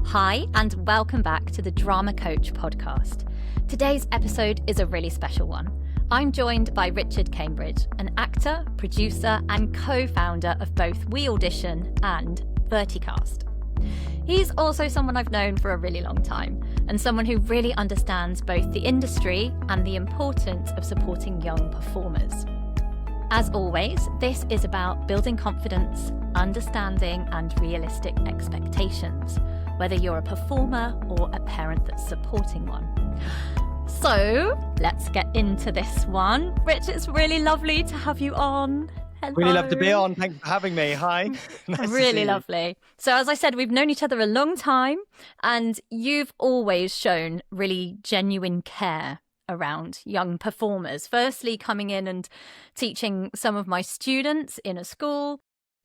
Hi, and welcome back to the Drama Coach podcast. Today's episode is a really special one. I'm joined by Richard Cambridge, an actor, producer, and co-founder of both WeAudition and VertiCast. He's also someone I've known for a really long time, and someone who really understands both the industry and the importance of supporting young performers. As always, this is about building confidence, understanding, and realistic expectations, whether you're a performer or a parent that's supporting one. So let's get into this one. Rich, it's really lovely to have you on. Hello. Really love to be on. Thanks for having me. Hi. Nice really lovely. So as I said, we've known each other a long time, and you've always shown really genuine care around young performers. Firstly, coming in and teaching some of my students in a school,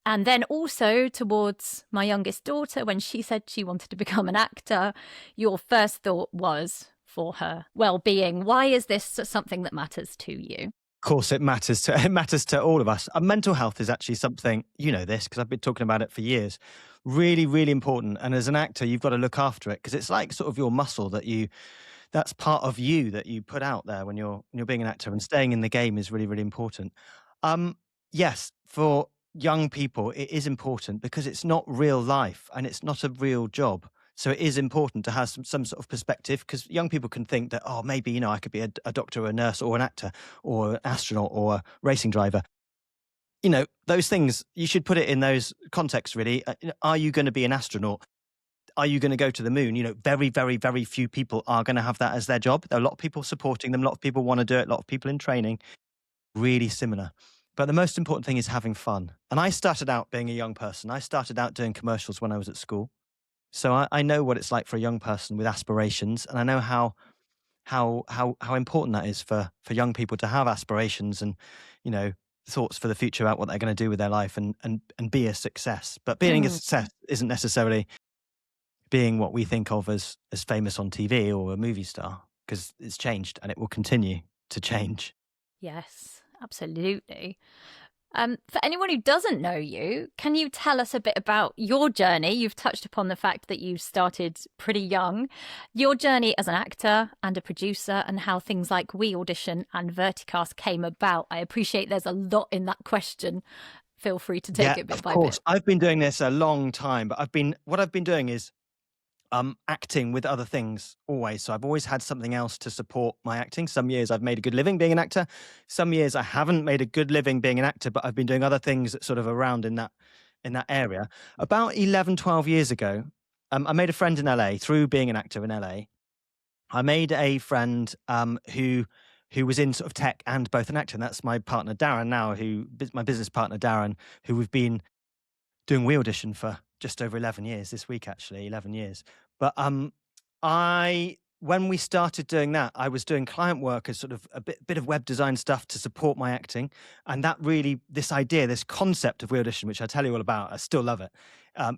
and then also towards my youngest daughter when she said she wanted to become an actor. Your first thought was for her well-being. Why is this something that matters to you? Of course, it matters to all of us. Mental health is actually something, you know this, because I've been talking about it for years. Really, really important. And as an actor, you've got to look after it because it's like sort of your muscle that's part of you that you put out there when you're being an actor, and staying in the game is really, really important. Yes, for young people, it is important because it's not real life and it's not a real job. So it is important to have some sort of perspective, because young people can think that, oh, maybe, I could be a doctor or a nurse or an actor or an astronaut or a racing driver. Those things, you should put it in those contexts, really. Are you going to be an astronaut? Are you going to go to the moon? Very, very, very few people are going to have that as their job. There are a lot of people supporting them. A lot of people want to do it. A lot of people in training. Really similar. But the most important thing is having fun. And I started out being a young person. I started out doing commercials when I was at school. So I know what it's like for a young person with aspirations. And I know how important that is for young people to have aspirations and, thoughts for the future about what they're going to do with their life and be a success. But being a success isn't necessarily being what we think of as famous on TV or a movie star, because it's changed and it will continue to change. Yes, absolutely. For anyone who doesn't know you, can you tell us a bit about your journey? You've touched upon the fact that you started pretty young, your journey as an actor and a producer, and how things like WeAudition and VertiCast came about. I appreciate there's a lot in that question. Feel free to take it bit by bit. Of course. I've been doing this a long time, but what I've been doing is acting with other things always. So I've always had something else to support my acting. Some years I've made a good living being an actor. Some years I haven't made a good living being an actor, but I've been doing other things that sort of around in that area. About 11, 12 years ago, I made a friend in LA through being an actor in LA. I made a friend who was in sort of tech and both an actor. And that's my partner, Darren, now, my business partner, Darren, who we've been doing WeAudition for just over 11 years this week, actually, 11 years. But when we started doing that, I was doing client work as sort of a bit of web design stuff to support my acting. And that really, this concept of WeAudition, which I tell you all about, I still love it,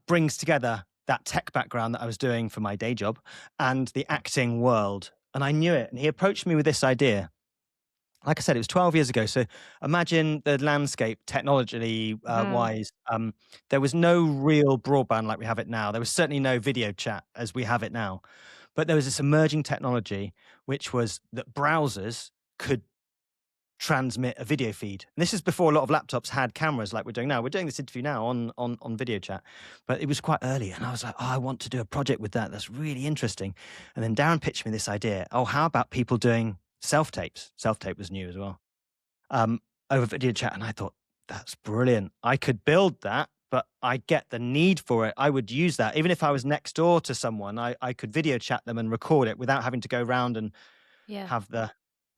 brings together that tech background that I was doing for my day job and the acting world. And I knew it. And he approached me with this idea. Like I said, it was 12 years ago. So imagine the landscape technologically wise. There was no real broadband like we have it now. There was certainly no video chat as we have it now. But there was this emerging technology, which was that browsers could transmit a video feed. And this is before a lot of laptops had cameras like we're doing now. We're doing this interview now on video chat. But it was quite early. And I was like, I want to do a project with that. That's really interesting. And then Darren pitched me this idea. How about people doing self-tapes? Self-tape was new as well, over video chat. And I thought, that's brilliant. I could build that, but I get the need for it. I would use that. Even if I was next door to someone, I could video chat them and record it without having to go around and have the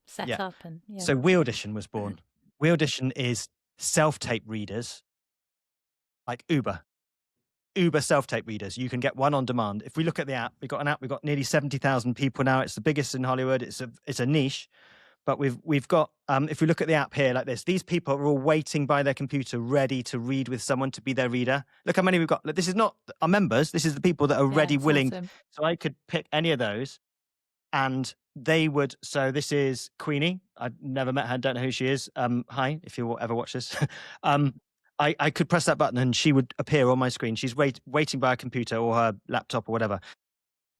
set up. And So WeAudition was born. WeAudition is self-tape readers, like Uber self-tape readers. You can get one on demand. If we look at the app, we've got nearly 70,000 people now. It's the biggest in Hollywood. It's a niche, but we've got, if we look at the app here like this, these people are all waiting by their computer, ready to read with someone to be their reader. Look how many we've got. This is not our members. This is the people that are ready, willing. Awesome. So I could pick any of those and they would. So this is Queenie. I've never met her. Don't know who she is. Hi, if you ever watch this. I could press that button and she would appear on my screen. She's waiting by a computer or her laptop or whatever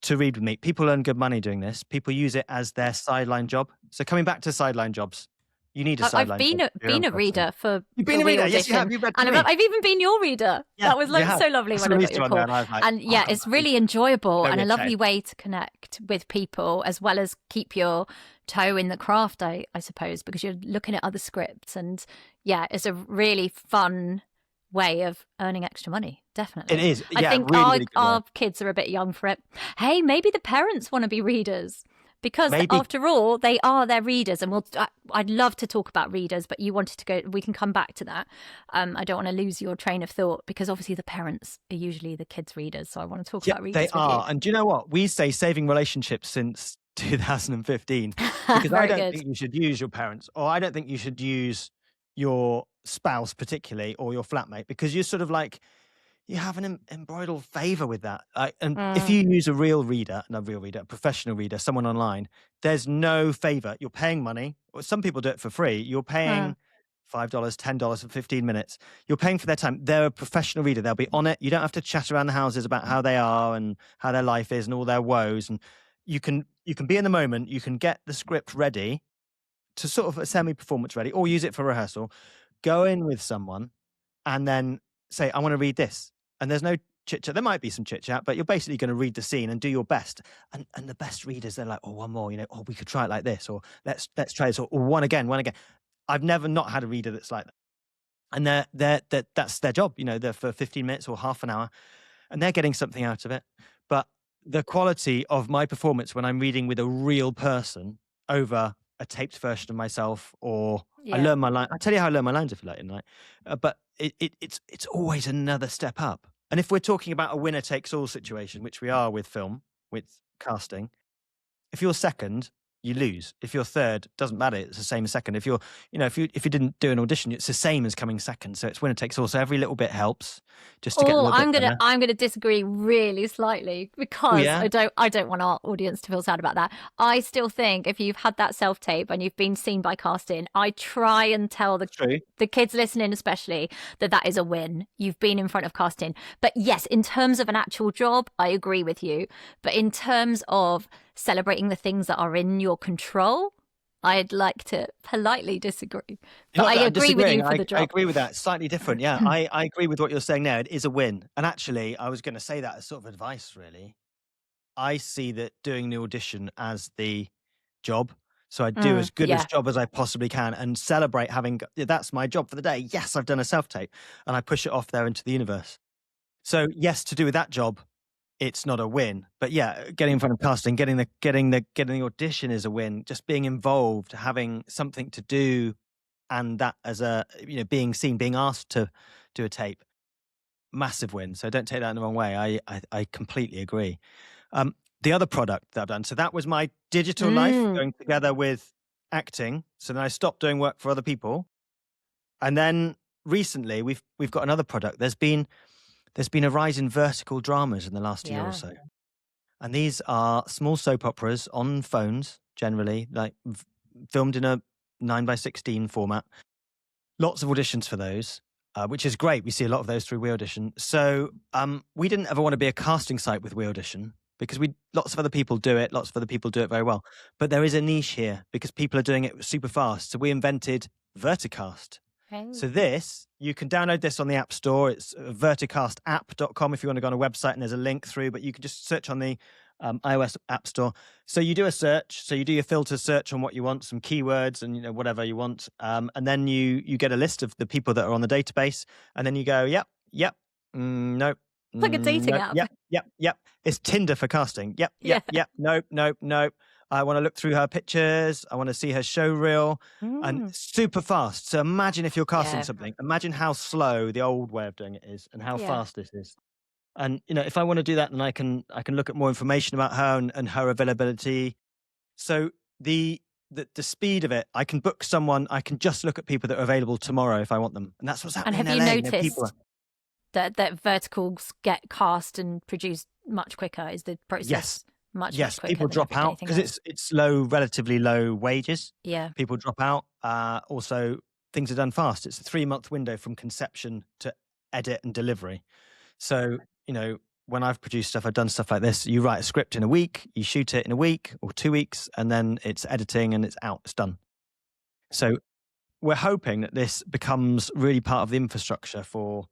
to read with me. People earn good money doing this. People use it as their sideline job. So coming back to sideline jobs, you need a I've sideline been job. a reader for You've been for a reader? Yes, you WeAudition. have. You've read for And me. I've even been your reader. Yeah, That was you like have. so lovely I when saw I you got your on there call. and I was like, And yeah, oh, it's really enjoyable very and a lovely entertaining. way to connect with people as well as keep your toe in the craft, I suppose, because you're looking at other scripts. And yeah, it's a really fun way of earning extra money. Definitely. It is. I Yeah, think really, really good way. our kids are a bit young for it. Hey, maybe the parents want to be readers. Because Maybe. after all, they are their readers, and I'd love to talk about readers, but you wanted to go. We can come back to that. I don't want to lose your train of thought because obviously the parents are usually the kids' readers, so I want to talk about readers. They with are. you. And do you know what? We say saving relationships since 2015 because Very I don't good. think you should use your parents, or I don't think you should use your spouse particularly, or your flatmate, because you're sort of like, you have an embroiled favor with that. And if you use a professional reader, someone online, there's no favor. You're paying money. Or some people do it for free. You're paying $5, $10 for 15 minutes. You're paying for their time. They're a professional reader. They'll be on it. You don't have to chat around the houses about how they are and how their life is and all their woes. And you can be in the moment. You can get the script ready to sort of a semi-performance ready, or use it for rehearsal. Go in with someone and then say, I want to read this. And there's no chit chat. There might be some chit chat, but you're basically going to read the scene and do your best. And the best readers, they're like, oh, one more, oh, we could try it like this, or let's try this, or one again. I've never not had a reader that's like that. And that's their job, they're for 15 minutes or half an hour, and they're getting something out of it. But the quality of my performance when I'm reading with a real person over a taped version of myself, or I learn my line. I'll tell you how I learn my lines if you like tonight. But it's always another step up. And if we're talking about a winner takes all situation, which we are with film, with casting, if you're second, you lose. If you're third, doesn't matter. It's the same as second. If if you didn't do an audition, it's the same as coming second. So it's winner takes all. So every little bit helps, just to get a little bit better. I'm gonna disagree really slightly because yeah? I don't want our audience to feel sad about that. I still think if you've had that self tape and you've been seen by casting, I try and tell the kids listening especially that is a win. You've been in front of casting. But yes, in terms of an actual job, I agree with you. But in terms of celebrating the things that are in your control, I'd like to politely disagree. But I agree with you for the job. I agree with that. Slightly different. Yeah, I agree with what you're saying there. It is a win. And actually, I was going to say that as sort of advice, really. I see that doing the audition as the job. So I do as good a job as I possibly can and celebrate having, that's my job for the day. Yes, I've done a self-tape, and I push it off there into the universe. So yes, to do with that job, it's not a win. But yeah, getting in front of casting, getting the audition is a win. Just being involved, having something to do, and that as a, being seen, being asked to do a tape, massive win. So don't take that in the wrong way. I completely agree. The other product that I've done, so that was my digital life going together with acting. So then I stopped doing work for other people. And then recently we've got another product. There's been a rise in vertical dramas in the last year or so. And these are small soap operas on phones, generally, like filmed in a 9:16 format. Lots of auditions for those, which is great. We see a lot of those through WeAudition. So we didn't ever want to be a casting site with WeAudition because lots of other people do it. Lots of other people do it very well. But there is a niche here because people are doing it super fast. So we invented VertiCast. So you can download this on the App Store. It's verticastapp.com if you want to go on a website, and there's a link through, but you can just search on the iOS App Store. So you do a search. So you do your filter search on what you want, some keywords and whatever you want. And then you get a list of the people that are on the database, and then you go, yep, nope. It's like a dating app. Yep. It's Tinder for casting. Yep. Nope. I want to look through her pictures. I want to see her show reel, and super fast. So imagine if you're casting something. Imagine how slow the old way of doing it is, and how fast this is. And if I want to do that, then I can look at more information about her and her availability. So the speed of it, I can book someone. I can just look at people that are available tomorrow if I want them, and that's what's happening. And have in LA. you noticed that verticals get cast and produced much quicker? Is the process? Much quicker. People drop out because it's relatively low wages. Yeah, people drop out. Also, things are done fast. It's a 3-month window from conception to edit and delivery. So, when I've produced stuff, I've done stuff like this. You write a script in a week, you shoot it in a week or 2 weeks, and then it's editing and it's out, it's done. So we're hoping that this becomes really part of the infrastructure for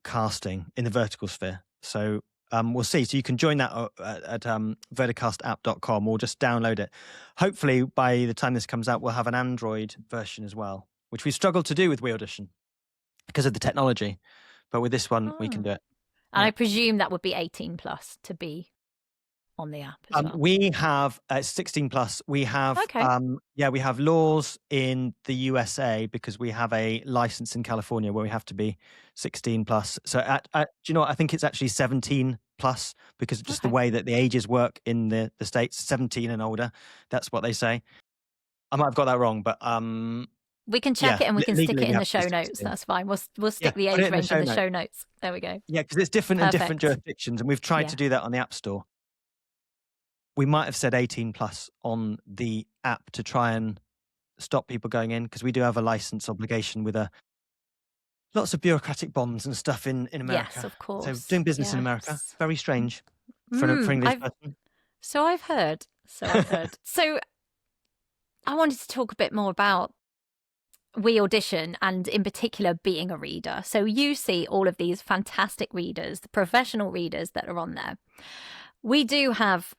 casting in the vertical sphere. So we'll see. So you can join that at verticastapp.com or just download it. Hopefully, by the time this comes out, we'll have an Android version as well, which we struggled to do with WeAudition because of the technology. But with this one, we can do it. And I presume that would be 18 plus to be on the app as well. We have 16 plus. We have we have laws in the USA because we have a license in California where we have to be 16 plus. So do you know what? I think it's actually 17 plus because of just the way that the ages work in the States, 17 and older. That's what they say. I might have got that wrong, but we can check it and we can stick it in the show notes. 16. That's fine. We'll stick the age range in the show notes. There we go. Yeah, because it's different in different jurisdictions, and we've tried to do that on the App Store. We might have said 18 plus on the app to try and stop people going in because we do have a license obligation with lots of bureaucratic bombs and stuff in America. Yes, of course. So doing business in America, very strange for an English person. So I've heard. So I wanted to talk a bit more about WeAudition and in particular being a reader. So you see all of these fantastic readers, the professional readers that are on there. We do have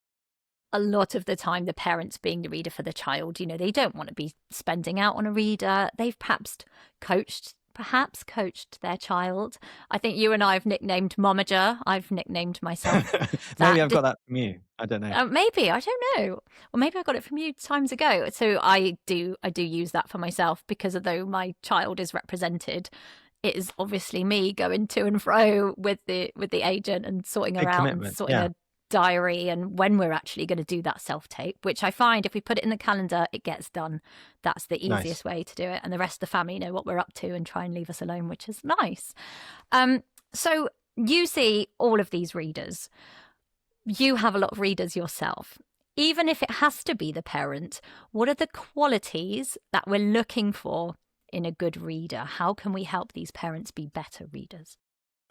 a lot of the time the parents being the reader for the child. They don't want to be spending out on a reader. They've perhaps coached their child. I think you and I have nicknamed Momager. I've nicknamed myself. Maybe I've got that from you. I don't know. Maybe, I don't know. Or maybe I got it from you times ago. So I do use that for myself because although my child is represented, it is obviously me going to and fro with the agent and sorting her out and sorting her diary and when we're actually going to do that self-tape, which I find if we put it in the calendar, it gets done. That's the easiest way to do it. And the rest of the family know what we're up to and try and leave us alone, which is nice. So you see all of these readers. You have a lot of readers yourself. Even if it has to be the parent, what are the qualities that we're looking for in a good reader? How can we help these parents be better readers?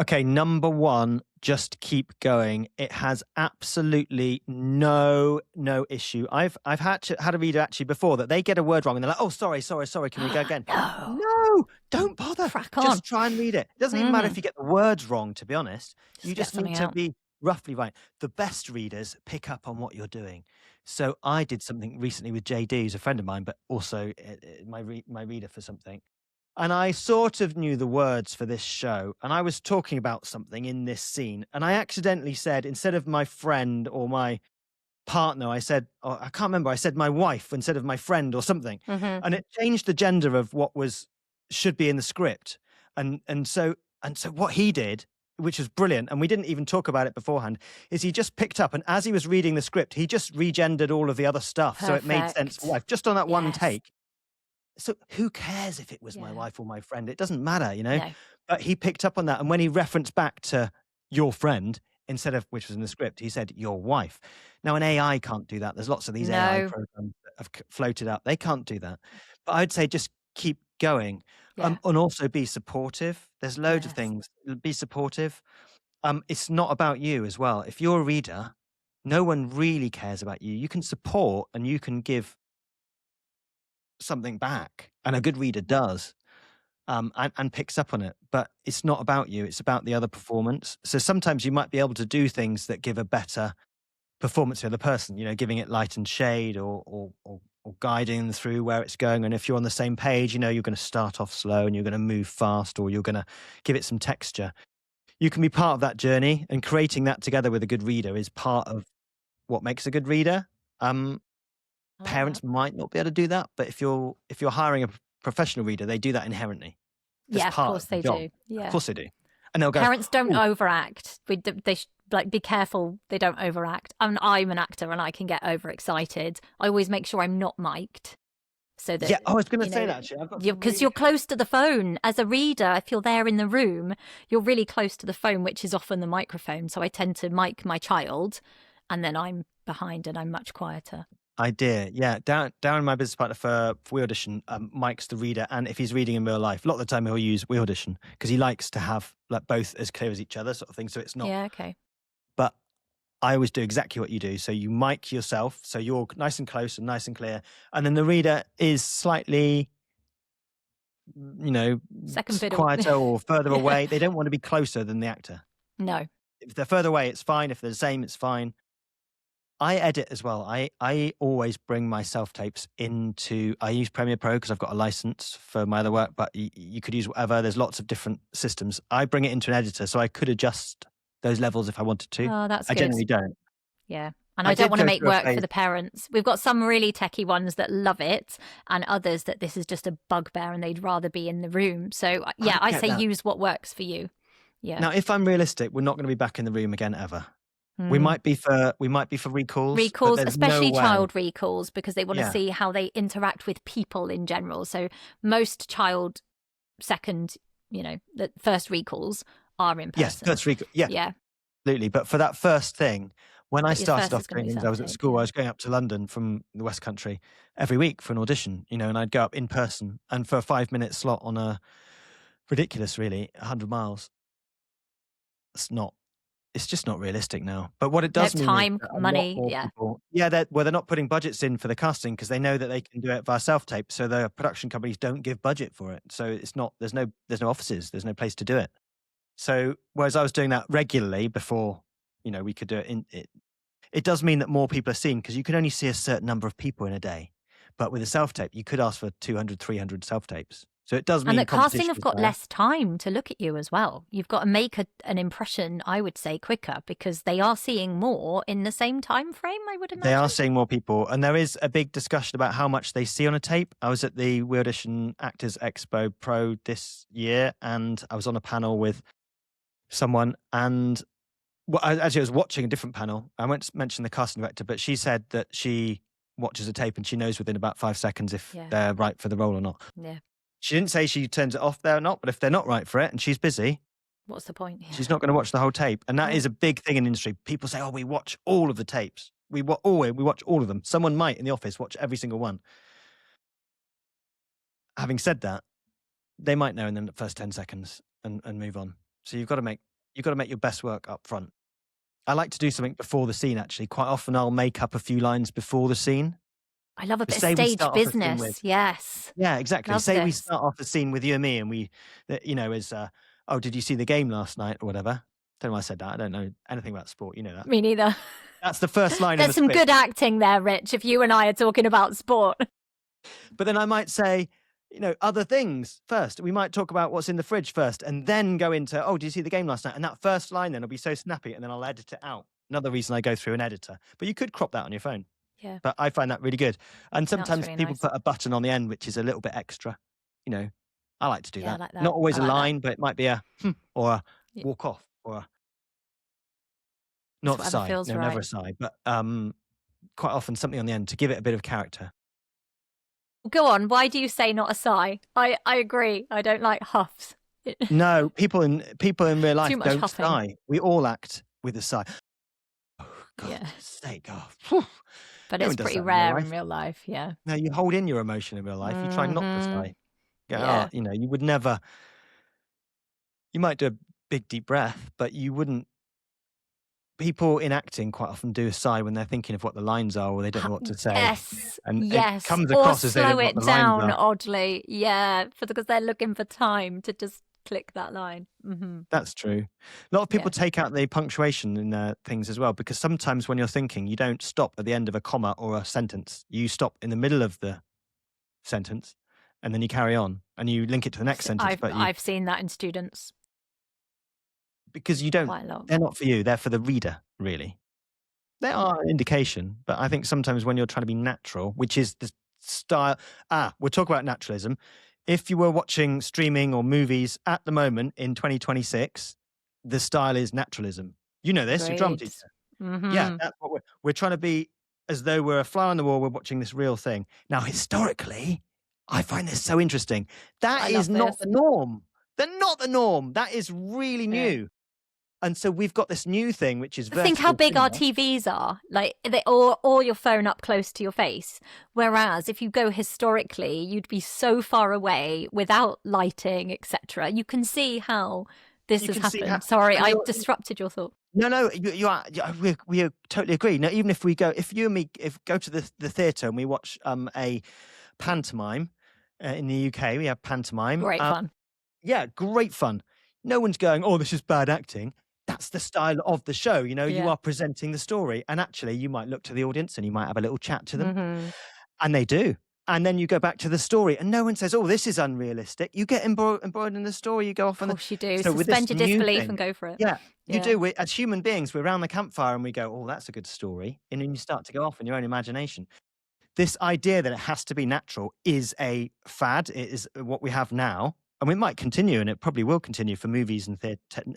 Okay, number one, just keep going. It has absolutely no issue. I've had a reader actually before that they get a word wrong and they're like, "Oh, sorry, can we go again?" No, don't bother. Crack on. Just try and read it. It doesn't even matter if you get the words wrong, to be honest. You just need to be roughly right. The best readers pick up on what you're doing. So I did something recently with JD, who's a friend of mine, but also my reader for something. And I sort of knew the words for this show. And I was talking about something in this scene. And I accidentally said, instead of my friend or my partner, I said, I can't remember, I said my wife instead of my friend or something. Mm-hmm. And it changed the gender of what should be in the script. And so what he did, which was brilliant, and we didn't even talk about it beforehand, is he just picked up and as he was reading the script, he just regendered all of the other stuff. Perfect. So it made sense for wife, just on that one take. So who cares if it was my wife or my friend? It doesn't matter, No. But he picked up on that. And when he referenced back to your friend, instead of, which was in the script, he said your wife. Now, an AI can't do that. There's lots of these AI programs that have floated up. They can't do that. But I'd say just keep going and also be supportive. There's loads of things. Be supportive. It's not about you as well. If you're a reader, no one really cares about you. You can support and you can give something back, and a good reader does and picks up on it, but it's not about you, it's about the other performance. So sometimes you might be able to do things that give a better performance to the person, giving it light and shade or guiding them through where it's going. And if you're on the same page, you're going to start off slow and you're going to move fast, or you're going to give it some texture. You can be part of that journey, and creating that together with a good reader is part of what makes a good reader. Parents might not be able to do that, but if you're hiring a professional reader, they do that inherently. Of course they do. Yeah, of course they do. And they'll go. Parents don't overact. They be careful they don't overact. I'm an actor and I can get overexcited. I always make sure I'm not mic'd, so that I was going to say that actually. Because you're close to the phone as a reader. If you're there in the room, you're really close to the phone, which is often the microphone. So I tend to mic my child, and then I'm behind and I'm much quieter. idea. Yeah, Darren, my business partner for WeAudition, Mike's the reader, and if he's reading in real life, a lot of the time he'll use WeAudition because he likes to have like both as clear as each other, sort of thing. So it's not. Yeah, okay. But I always do exactly what you do. So you mic yourself, so you're nice and close and nice and clear, and then the reader is slightly, Second fiddle. quieter or further Yeah. away. They don't want to be closer than the actor. No. If they're further away, it's fine. If they're the same, it's fine. I edit as well. I always bring my self-tapes into, I use Premiere Pro because I've got a license for my other work, but you could use whatever. There's lots of different systems. I bring it into an editor so I could adjust those levels if I wanted to. Oh, that's I good. generally don't. Yeah. And I don't did want to go make through a work for phase- the parents. We've got some really techie ones that love it and others that this is just a bugbear and they'd rather be in the room. So yeah, I get say that. use what works for you. Yeah. Now, if I'm realistic, we're not going to be back in the room again ever. We might be for recalls. but Recalls, there's especially no way. child recalls, because they want to Yeah. see how they interact with people in general. So most child second, the first recalls are in person. Yes, first recall. Yeah, Yeah. absolutely. But for that first thing, when I But your started first off is gonna doing be things, I was at self-tape, school. yeah. I was going up to London from the West Country every week for an audition, and I'd go up in person and for a 5-minute slot on a ridiculous, really, 100 miles. It's just not realistic now. But what it does mean time, is that a lot money, more yeah. people, they're not putting budgets in for the casting because they know that they can do it via self-tape. So the production companies don't give budget for it. So it's not, there's no offices, there's no place to do it. So whereas I was doing that regularly before, we could do it it does mean that more people are seen because you can only see a certain number of people in a day. But with a self-tape, you could ask for 200, 300 self-tapes. So it does mean And that casting competition have is got there. less time to look at you as well. You've got to make an impression, I would say, quicker because they are seeing more in the same time frame, I would imagine. They are seeing more people, and there is a big discussion about how much they see on a tape. I was at the WeAudition Actors Expo Pro this year, and I was on a panel with someone, and I was watching a different panel. I won't mention the casting director, but she said that she watches a tape and she knows within about 5 seconds if they're right for the role or not. Yeah. She didn't say she turns it off there or not, but if they're not right for it and she's busy, What's the point? Yeah. she's not going to watch the whole tape. And that is a big thing in the industry. People say, oh, we watch all of the tapes. We watch all of them. Someone might in the office watch every single one. Having said that, they might know in the first 10 seconds and move on. So you've got to make your best work up front. I like to do something before the scene, actually. Quite often I'll make up a few lines before the scene. I love a bit Say of we stage start off a scene business. with- Yes. Yeah, exactly. Love Say we this. start off a scene with you and me, and we, is, oh, did you see the game last night or whatever? Don't know why I said that. I don't know anything about sport. You know that. Me neither. That's the first line. There's in the some script. good acting there, Rich, if you and I are talking about sport. But then I might say, other things first. We might talk about what's in the fridge first, and then go into, oh, did you see the game last night? And that first line then will be so snappy, and then I'll edit it out. Another reason I go through an editor. But you could crop that on your phone. Yeah. But I find that really good. And sometimes really people nice. put a button on the end, which is a little bit extra. I like to do Yeah, I that. like that. Not always I a like that. line, but it might be a or a Yeah. walk off or a not a whatever sigh. feels No, never right. a sigh. But quite often something on the end to give it a bit of character. Go on. Why do you say not a sigh? I agree. I don't like huffs. No, people in real life much don't huffing. sigh. We all act with a sigh. Oh, God's Yeah. sake. Oh, phew. But No it's one does pretty that in real rare life. in real life. Yeah. No, you hold in your emotion in real life. You try not to Mhm. sigh. Go, Yeah. you would never. You might do a big deep breath, but you wouldn't. People in acting quite often do a sigh when they're thinking of what the lines are, or they don't know what to say. Yes. And yes. it comes Or across as they don't slow know it what the lines down are. oddly. Yeah. Because they're looking for time to just click that line. Mm-hmm. That's true. A lot of people take out the punctuation in their things as well, because sometimes when you're thinking, you don't stop at the end of a comma or a sentence. You stop in the middle of the sentence, and then you carry on, and you link it to the next sentence. I've seen that in students because you don't. quite a lot. They're not for you. They're for the reader, really. They are an indication, but I think sometimes when you're trying to be natural, which is the style. We'll talk about naturalism. If you were watching streaming or movies at the moment in 2026, the style is naturalism. You know this, you're a drama Great. teacher. Mm-hmm. Yeah, that's what we're trying to be, as though we're a fly on the wall, we're watching this real thing. Now, historically, I find this so interesting. That I is love not this. the norm. They're not the norm. That is really Yeah. new. And so we've got this new thing, which is Think how vertical big our cinema. TVs are, like or your phone up close to your face. Whereas if you go historically, you'd be so far away without lighting, etc. You can see how this You has can see happened. how, Sorry, and I you're, disrupted your thought. no, you are. We totally agree. Now, even if you and me, go to the theatre and we watch a pantomime in the UK, we have pantomime. Great fun. Yeah, great fun. No one's going, oh, this is bad acting. That's the style of the show. You Yeah. are presenting the story, and actually, you might look to the audience and you might have a little chat to them, Mm-hmm. and they do. And then you go back to the story, and no one says, "Oh, this is unrealistic." You get embroidered in the story. You go off on Of course you do. So with this Suspend your new disbelief thing, and go for it. yeah, you Yeah. do. As human beings, we're around the campfire and we go, "Oh, that's a good story," and then you start to go off in your own imagination. This idea that it has to be natural is a fad. It is what we have now, and it might continue, and it probably will continue for movies and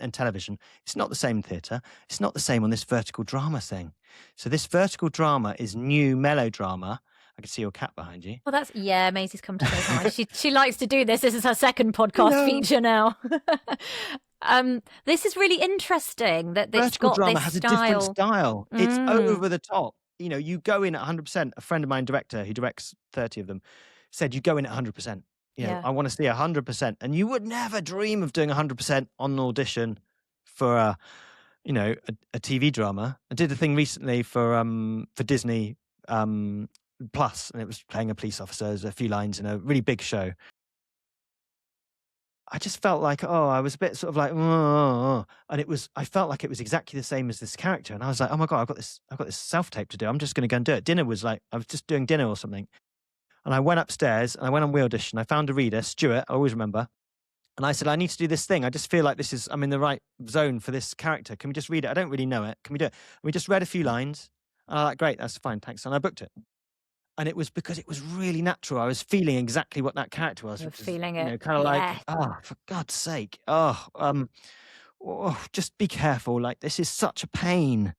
and television. It's not the same theatre. It's not the same on this vertical drama thing. So this vertical drama is new melodrama. I can see your cat behind you. Well, Maisie's come to say hi. She likes to do this. This is her second podcast feature now. This is really interesting that it's Vertical got drama this has style. a different style. It's over the top. You go in at 100%. A friend of mine, director, who directs 30 of them, said you go in at 100%. Yeah. I want to see 100%. And you would never dream of doing 100% on an audition for a TV drama. I did a thing recently for Disney Plus, and it was playing a police officer. There's a few lines in a really big show. I just felt like, I was a bit sort of like, and I felt like it was exactly the same as this character. And I was like, oh my God, I've got this self-tape to do. I'm just going to go and do it. Dinner was like, I was just doing dinner or something. And I went upstairs and I went on WeAudition. I found a reader, Stuart, I always remember. And I said, I need to do this thing. I just feel like I'm in the right zone for this character. Can we just read it? I don't really know it. Can we do it? And we just read a few lines. And I'm like, great, that's fine, thanks. And I booked it. And it was because it was really natural. I was feeling exactly what that character was. You're which feeling is, it. kind of like, for God's sake. Just be careful. Like, this is such a pain.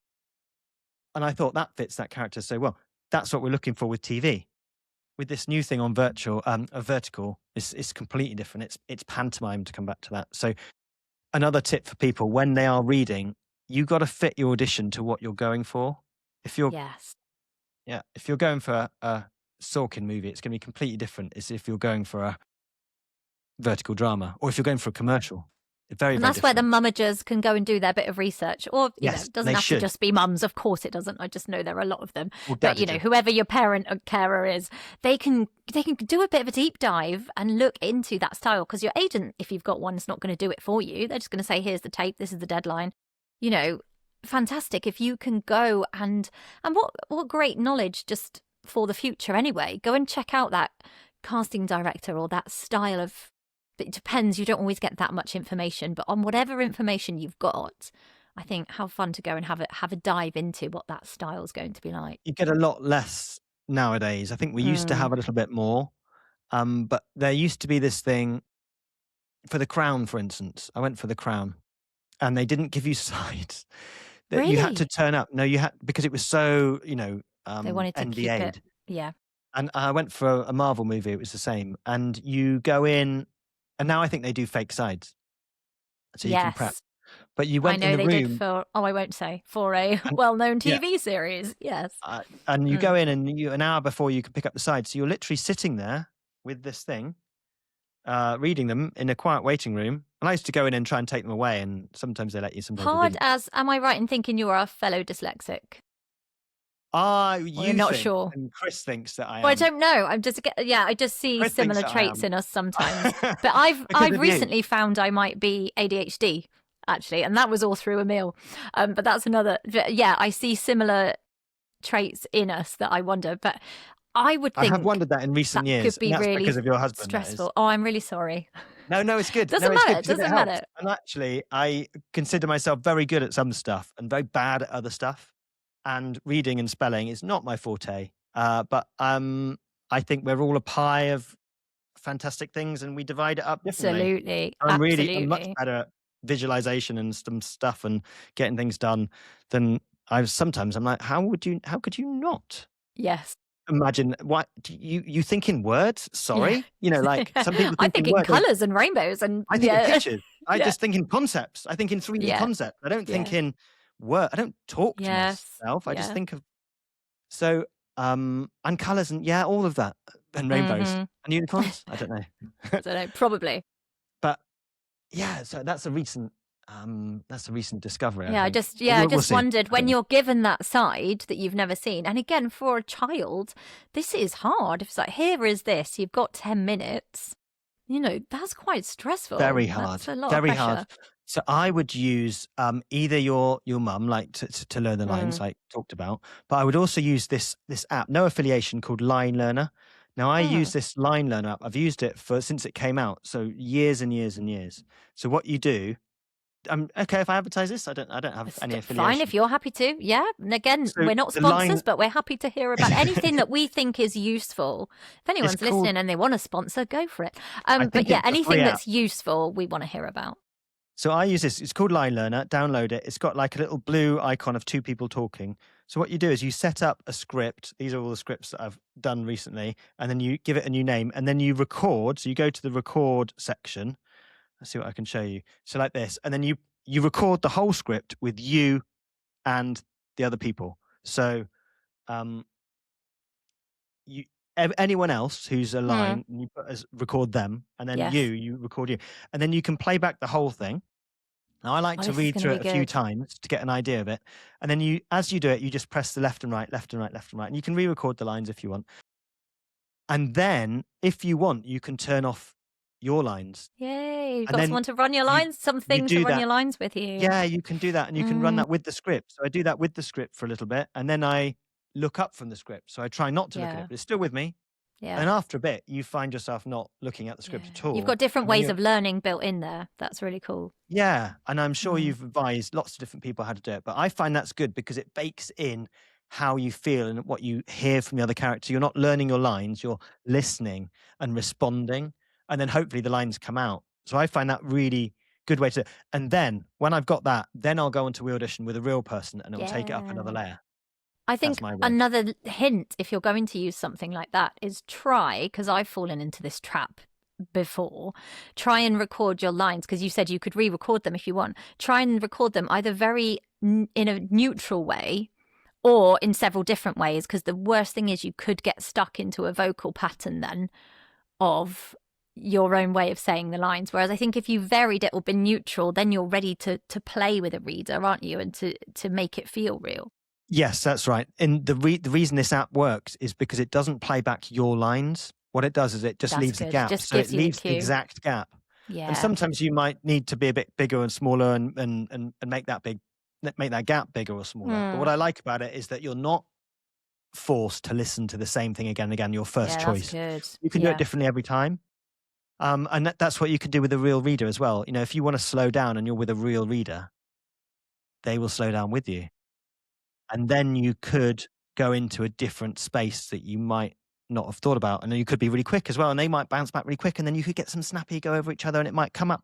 And I thought that fits that character so well. That's what we're looking for with TV. With this new thing on vertical, it's completely different. It's pantomime, to come back to that. So another tip for people when they are reading, you got to fit your audition to what you're going for. If you're going for a Sorkin movie, it's going to be completely different as if you're going for a vertical drama, or if you're going for a commercial. And that's where the mumagers can go and do their bit of research. Or it doesn't have to just be mums. Of course it doesn't. I just know there are a lot of them. But whoever your parent or carer is, they can do a bit of a deep dive and look into that style, because your agent, if you've got one, is not going to do it for you. They're just going to say, here's the tape, this is the deadline. Fantastic if you can go and what great knowledge just for the future anyway. Go and check out that casting director or that style of. It depends. You don't always get that much information, but on whatever information you've got, I think how fun to go and have a dive into what that style is going to be like. You get a lot less nowadays. I think we used to have a little bit more, but there used to be this thing for The Crown, for instance. I went for The Crown, and they didn't give you sides. Really? You had to turn up. No, you had, because it was so they wanted to keep it. Yeah. And I went for a Marvel movie. It was the same, and you go in. And now I think they do fake sides, so you can prep. But you went in the room. I know they did I won't say, for a well-known TV series. Yes. And you go in, and an hour before you can pick up the sides. So you're literally sitting there with this thing, reading them in a quiet waiting room. And I used to go in and try and take them away, and sometimes they let you. Sometimes they didn't. Am I right in thinking you are a fellow dyslexic? You're not sure. And Chris thinks that I am. Well, I don't know. I just see Chris similar traits in us sometimes. But I've recently found I might be ADHD, actually, and that was all through a meal. But that's another. Yeah, I see similar traits in us that I wonder. But I would think I have wondered that in recent years. Could be and that's really because of your husband. Stressful. Oh, I'm really sorry. No, it's good. Doesn't matter. It doesn't matter. And actually, I consider myself very good at some stuff and very bad at other stuff. And reading and spelling is not my forte. But I think we're all a pie of fantastic things, and we divide it up differently. Absolutely. I'm much better at visualization and some stuff and getting things done than sometimes I'm like, how could you not? Yes. imagine what you think in words. Sorry, like some people I think in think in words. colours and rainbows and I think in pictures. I yeah. just think in concepts. I think in 3D Yeah. concepts. I don't think Yeah. in word. I don't talk to Yes. myself. I just Yeah. think of and colours and all of that and rainbows Mhm. and unicorns. I don't know, I don't know, probably. but so that's a recent discovery. Yeah, I think. I We'll just see. wondered I when don't know. you're given that side that you've never seen. And again, for a child, this is hard. If it's like, here is this, you've got 10 minutes, that's quite stressful. Very hard. That's a lot of Very hard. pressure. So I would use either your mum, like to learn the lines, like talked about, but I would also use this app, no affiliation, called Line Learner. Now I use this Line Learner app. I've used it since it came out, so years and years and years. So what you do, okay if I advertise this. I don't have any affiliation. Fine if you're happy to. Yeah. And again, So we're not the sponsors, but we're happy to hear about anything that we think is useful. If anyone's called- listening and they want to sponsor, go for it. think But yeah, it's a anything free that's useful, we want to hear about. So I use this. It's called Line Learner. Download it. It's got like a little blue icon of two people talking. So what you do is you set up a script. These are all the scripts that I've done recently. And then you give it a new name. And then you record. So you go to the record section. Let's see what I can show you. So like this. And then you record the whole script with you and the other people. So anyone else who's a line, you put as record them. And then you record you. And then you can play back the whole thing. Now, I like to read through it a few times to get an idea of it. And then as you do it, you just press the left and right, left and right, left and right. And you can re-record the lines if you want. And then, if you want, you can turn off your lines. Yay, you've got someone to run your lines, something to run your lines with you. Yeah, you can do that. And you can run that with the script. So I do that with the script for a little bit. And then I look up from the script. So I try not to look at it, but it's still with me. Yeah. And after a bit, you find yourself not looking at the script at all. You've got different ways of learning built in there. That's really cool. Yeah. And I'm sure you've advised lots of different people how to do it. But I find that's good because it bakes in how you feel and what you hear from the other character. You're not learning your lines, you're listening and responding. And then hopefully the lines come out. So I find that really good way to. And then when I've got that, then I'll go onto WeAudition with a real person and it will take it up another layer. I think another hint, if you're going to use something like that, is because I've fallen into this trap before, try and record your lines, because you said you could re-record them if you want. Try and record them either in a neutral way or in several different ways, because the worst thing is you could get stuck into a vocal pattern then of your own way of saying the lines. Whereas I think if you varied it or been neutral, then you're ready to play with a reader, aren't you? And to make it feel real. Yes, that's right. And the reason this app works is because it doesn't play back your lines. What it does is it just leaves a gap. So it leaves the exact gap. Yeah. And sometimes you might need to be a bit bigger and smaller and make that gap bigger or smaller. But what I like about it is that you're not forced to listen to the same thing again and again, your first choice. That's good. You can do it differently every time. And that's what you can do with a real reader as well. If you want to slow down and you're with a real reader, they will slow down with you. And then you could go into a different space that you might not have thought about. And then you could be really quick as well. And they might bounce back really quick. And then you could get some snappy, go over each other, and it might come up.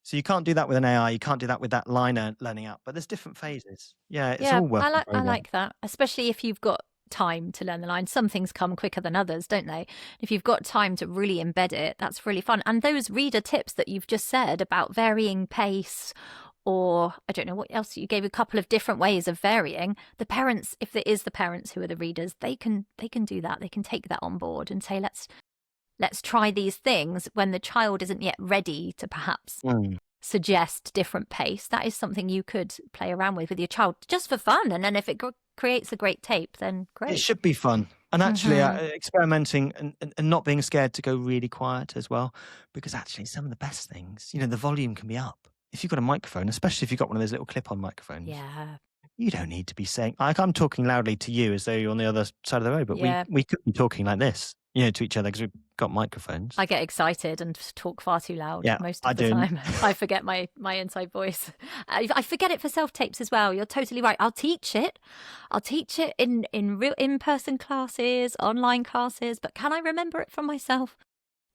So you can't do that with an AI. You can't do that with that line learning app. But there's different phases. Yeah, it's all working. I like that, especially if you've got time to learn the lines. Some things come quicker than others, don't they? If you've got time to really embed it, that's really fun. And those reader tips that you've just said about varying pace, or I don't know what else, you gave a couple of different ways of varying. The parents, if it is the parents who are the readers, they can do that. They can take that on board and say, let's try these things when the child isn't yet ready to perhaps suggest different pace. That is something you could play around with your child just for fun. And then if it creates a great tape, then great. It should be fun. And actually experimenting and not being scared to go really quiet as well, because actually some of the best things, the volume can be up. If you've got a microphone, especially if you've got one of those little clip-on microphones, you don't need to be saying, I'm talking loudly to you as though you're on the other side of the road, but we could be talking like this, to each other because we've got microphones. I get excited and talk far too loud most of the time. I forget my inside voice. I forget it for self-tapes as well. You're totally right. I'll teach it in real in-person classes, online classes, but can I remember it from myself?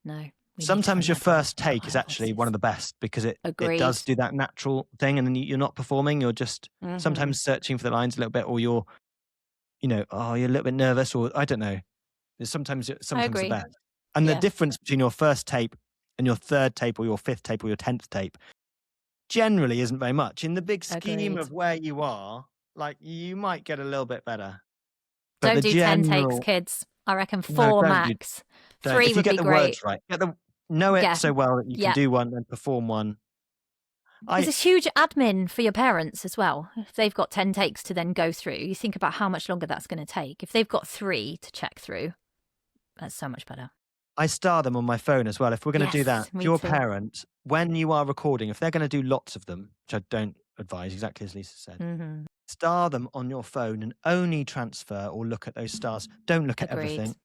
No. Sometimes your first take is actually one of the best because it does do that natural thing, and then you're not performing, you're just sometimes searching for the lines a little bit, or you're oh, you're a little bit nervous, or I don't know. Sometimes the agree. best. And the Yes. difference between your first tape and your third tape or your fifth tape or your 10th tape generally isn't very much. In the big scheme Agreed. of where you are, like, you might get a little bit better. But Don't the do 10 takes, general, kids. I reckon no, 4 don't do, max. don't. 3 If you would get be the great. words right, know it Yeah. so well that you can Yeah. do one and perform one. Because it's huge admin for your parents as well. If they've got 10 takes to then go through, you think about how much longer that's going to take. If they've got 3 to check through, that's so much better. I star them on my phone as well. If we're going to do that, Yes, if me you're a too. parent, when you are recording, if they're going to do lots of them, which I don't advise, exactly as Lisa said, Mhm. star them on your phone and only transfer or look at those stars. Don't look at Agreed. everything.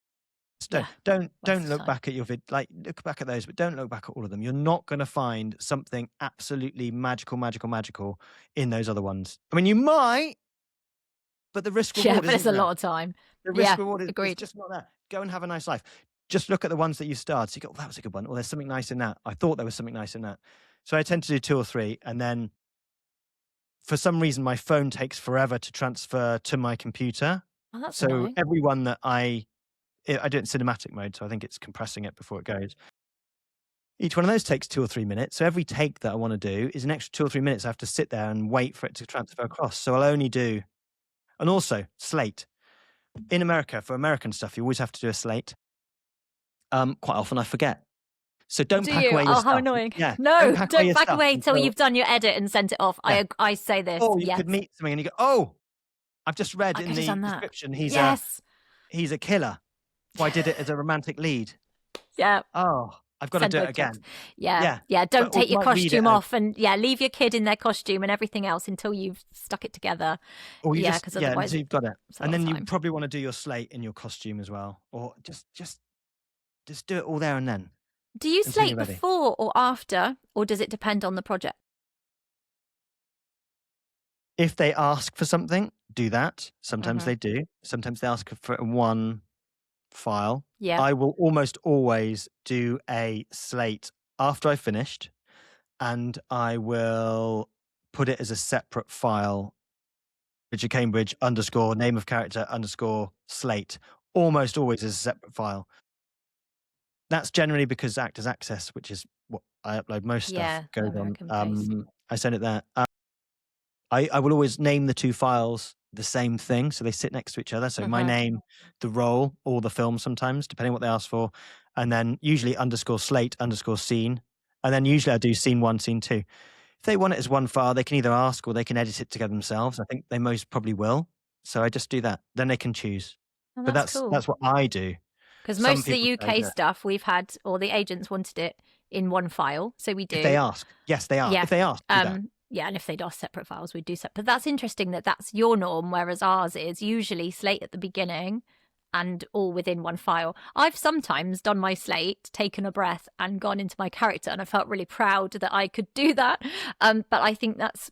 Yeah, Don't waste of look time. back at your like look back at those, but don't look back at all of them. You're not going to find something absolutely magical in those other ones. I mean, you might, but the risk Yeah, reward but it's isn't a there. lot of time. The Yeah, risk reward is agreed. just not there. Go and have a nice life. Just look at the ones that you starred. So you go, oh, that was a good one. Or there's something nice in that. I thought there was something nice in that. So I tend to do 2 or 3, and then for some reason my phone takes forever to transfer to my computer. Oh, that's So annoying. every one that I do it in cinematic mode, so I think it's compressing it before it goes. Each one of those takes 2 or 3 minutes. So every take that I want to do is an extra 2 or 3 minutes. I have to sit there and wait for it to transfer across. So I'll only do, and also slate. In America, for American stuff, you always have to do a slate. Quite often I forget. So don't pack away your Oh, stuff. how annoying. Yeah. No, don't don't pack pack away till you've done your edit and sent it off. Yeah. I say this. Or you yes. could meet something and you go, oh, I've just read I in could have the done that. description Yes. he's a killer. So I did it as a romantic lead. Yeah. Oh, I've got to do it again. Yeah. Don't take your costume off and leave your kid in their costume and everything else until you've stuck it together. Or you because otherwise until you've got it. And then you time. probably want to do your slate in your costume as well. Or just do it all there and then. Do you until you're slate ready. before or after, or does it depend on the project? If they ask for something, do that. Sometimes they do. Sometimes they ask for one file. Yeah. I will almost always do a slate after I've finished, and I will put it as a separate file. Richard Cambridge _ name of character _ slate. Almost always as a separate file. That's generally because Actors Access, which is what I upload most stuff, goes on. I send it there. I will always name the 2 files the same thing, so they sit next to each other. So my name, the role, or the film sometimes, depending on what they ask for, and then usually _slate _scene, and then usually I do scene 1, scene 2. If they want it as one file, they can either ask or they can edit it together themselves. I think they most probably will. So I just do that. Then they can choose. Oh, but that's cool. That's what I do. Because most of the UK stuff we've had, or the agents wanted it in one file, so we do. If they ask, yes, they are. Yeah. If they ask, do that. Yeah, and if they'd ask separate files, we'd do separate. But that's interesting that that's your norm, whereas ours is usually slate at the beginning and all within one file. I've sometimes done my slate, taken a breath and gone into my character, and I felt really proud that I could do that. But I think that's,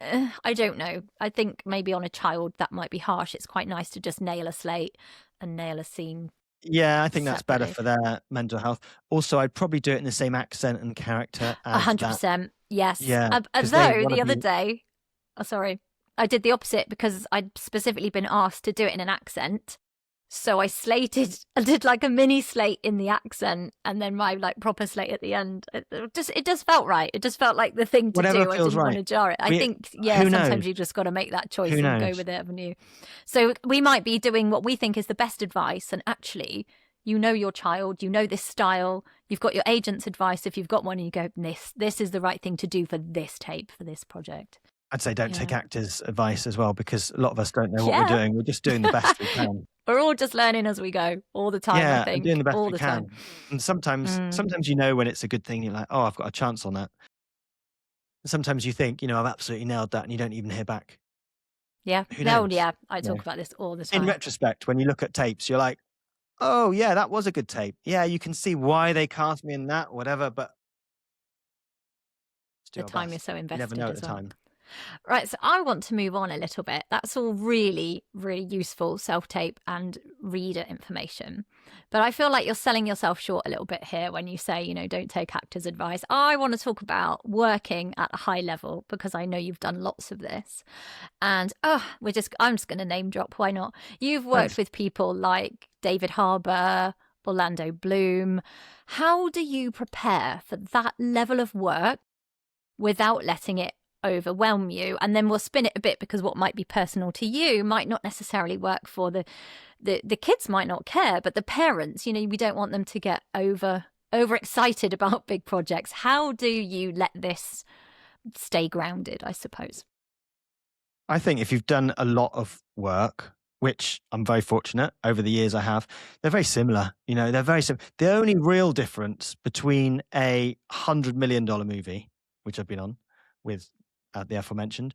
I don't know. I think maybe on a child that might be harsh. It's quite nice to just nail a slate and nail a scene. Yeah, I think that's better for their mental health. Also, I'd probably do it in the same accent and character as 100%. Yes. Yeah. Although the other day, I did the opposite because I'd specifically been asked to do it in an accent. So I did like a mini slate in the accent and then my like proper slate at the end. It just felt right. It just felt like the thing to Whatever do. feels I didn't want to jar it. I think, sometimes you just got to make that choice and go with it, haven't you? So we might be doing what we think is the best advice. And actually, you know your child, you know this style, you've got your agent's advice if you've got one and you go, this is the right thing to do for this tape, for this project. I'd say don't take actors' advice as well, because a lot of us don't know what we're doing. We're just doing the best we can. We're all just learning as we go all the time, I think. Yeah, doing the best all we can. Time. And sometimes you know when it's a good thing, you're like, oh, I've got a chance on that. And sometimes you think, I've absolutely nailed that, and you don't even hear back. Yeah. Who knows? Yeah. I talk about this all the time. In retrospect, when you look at tapes, you're like, oh, yeah, that was a good tape. Yeah, you can see why they cast me in that, whatever, but the time you're so invested. You never know at the time. Right, so I want to move on a little bit. That's all really, really useful self-tape and reader information. But I feel like you're selling yourself short a little bit here when you say, don't take actors' advice. I want to talk about working at a high level because I know you've done lots of this. And I'm just going to name drop. Why not? You've worked Thanks. with people like David Harbour, Orlando Bloom. How do you prepare for that level of work without letting it overwhelm you? And then we'll spin it a bit, because what might be personal to you might not necessarily work for the kids. Might not care, but the parents, we don't want them to get overexcited about big projects. How do you let this stay grounded, I suppose? I think if you've done a lot of work, which I'm very fortunate over the years I have, they're very similar. They're very similar. The only real difference between a $100 million movie, which I've been on with the aforementioned,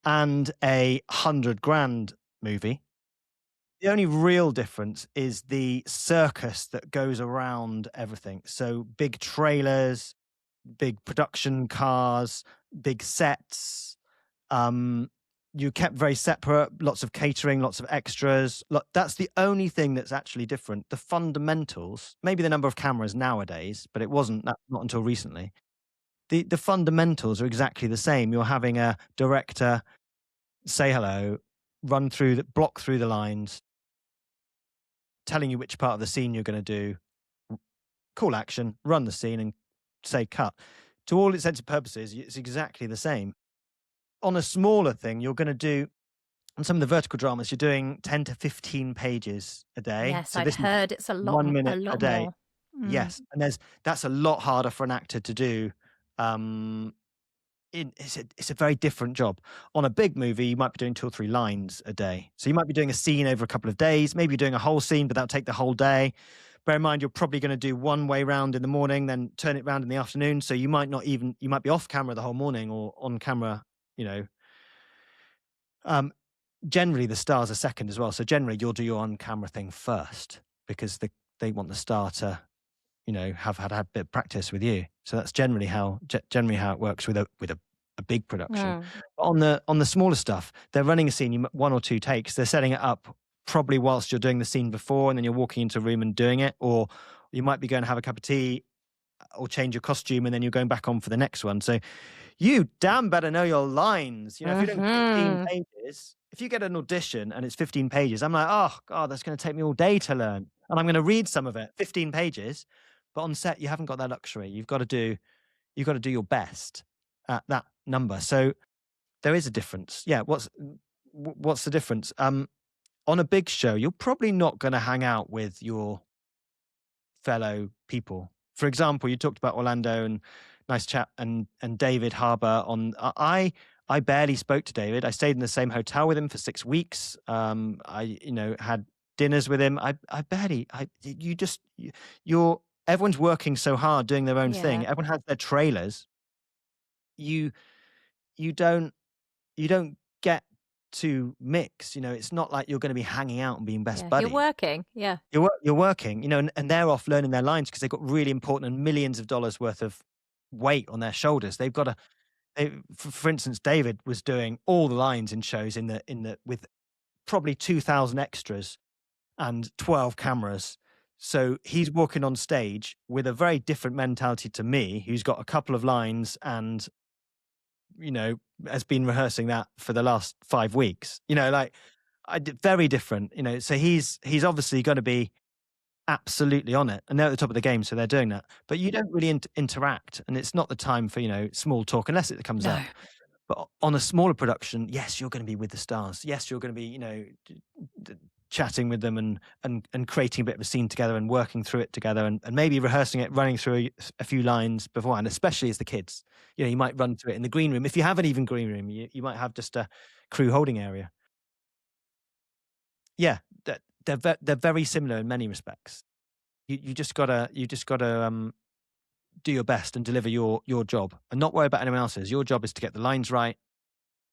and a 100 grand movie, the only real difference is the circus that goes around everything. So big trailers, big production cars, big sets. You kept very separate, lots of catering, lots of extras. That's the only thing that's actually different. The fundamentals, maybe the number of cameras nowadays, but it wasn't that, not until recently. The fundamentals are exactly the same. You're having a director say hello, block through the lines, telling you which part of the scene you're going to do, call action, run the scene, and say cut. To all intents and purposes, it's exactly the same. On a smaller thing, you're going to do, on some of the vertical dramas, you're doing 10 to 15 pages a day. Yes, So I'd this is heard it's a 1 minute a lot day. more. Yes. And that's a lot harder for an actor to do. It's a very different job. On a big movie, you might be doing 2 or 3 lines a day. So you might be doing a scene over a couple of days. Maybe you're doing a whole scene, but that'll take the whole day. Bear in mind, you're probably going to do one way round in the morning, then turn it round in the afternoon. So you might be off camera the whole morning, or on camera, generally the stars are second as well. So generally you'll do your on camera thing first, because they want the star to, have had a bit of practice with you. So that's generally how it works with a big production. On the smaller stuff, they're running a scene, 1 or 2 takes. They're setting it up probably whilst you're doing the scene before, and then you're walking into a room and doing it, or you might be going to have a cup of tea or change your costume, and then you're going back on for the next one. So you damn better know your lines. If you're doing 15 pages, if you get an audition and it's 15 pages, I'm like, oh God, that's going to take me all day to learn. And I'm going to read some of it, 15 pages. But on set, you haven't got that luxury. You've got to do your best at that number. So there is a difference. Yeah. What's the difference? On a big show, you're probably not going to hang out with your fellow people. For example, you talked about Orlando and nice chap, and David Harbour. I barely spoke to David. I stayed in the same hotel with him for 6 weeks. I had dinners with him. Everyone's working so hard doing their own thing. Yeah. Everyone has their trailers. You don't get to mix. It's not like you're going to be hanging out and being best buddies. You're working. Yeah. You're working, and they're off learning their lines because they've got really important and millions of dollars worth of weight on their shoulders. They've got to. For instance, David was doing all the lines in shows with probably 2,000 extras and 12 cameras. So he's walking on stage with a very different mentality to me, who's got a couple of lines and has been rehearsing that for the last 5 weeks. Very different. So he's obviously going to be absolutely on it, and they're at the top of the game, so they're doing that. But you don't really interact, and it's not the time for small talk unless it comes up. But on a smaller production, yes, you're going to be with the stars. Yes, you're going to be chatting with them and creating a bit of a scene together and working through it together, and maybe rehearsing it, running through a few lines beforehand, especially as the kids. You might run through it in the green room. If you have an even green room, you might have just a crew holding area. Yeah, they're very similar in many respects. You just gotta do your best and deliver your job, and not worry about anyone else's. Your job is to get the lines right,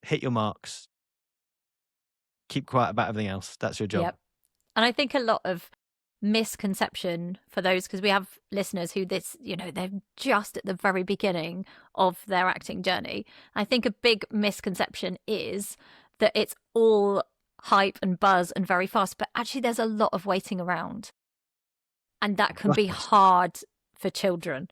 hit your marks, keep quiet about everything else. That's your job. Yep. And I think a lot of misconception for those, because we have listeners who they're just at the very beginning of their acting journey. I think a big misconception is that it's all hype and buzz and very fast, but actually there's a lot of waiting around, and that can be hard for children,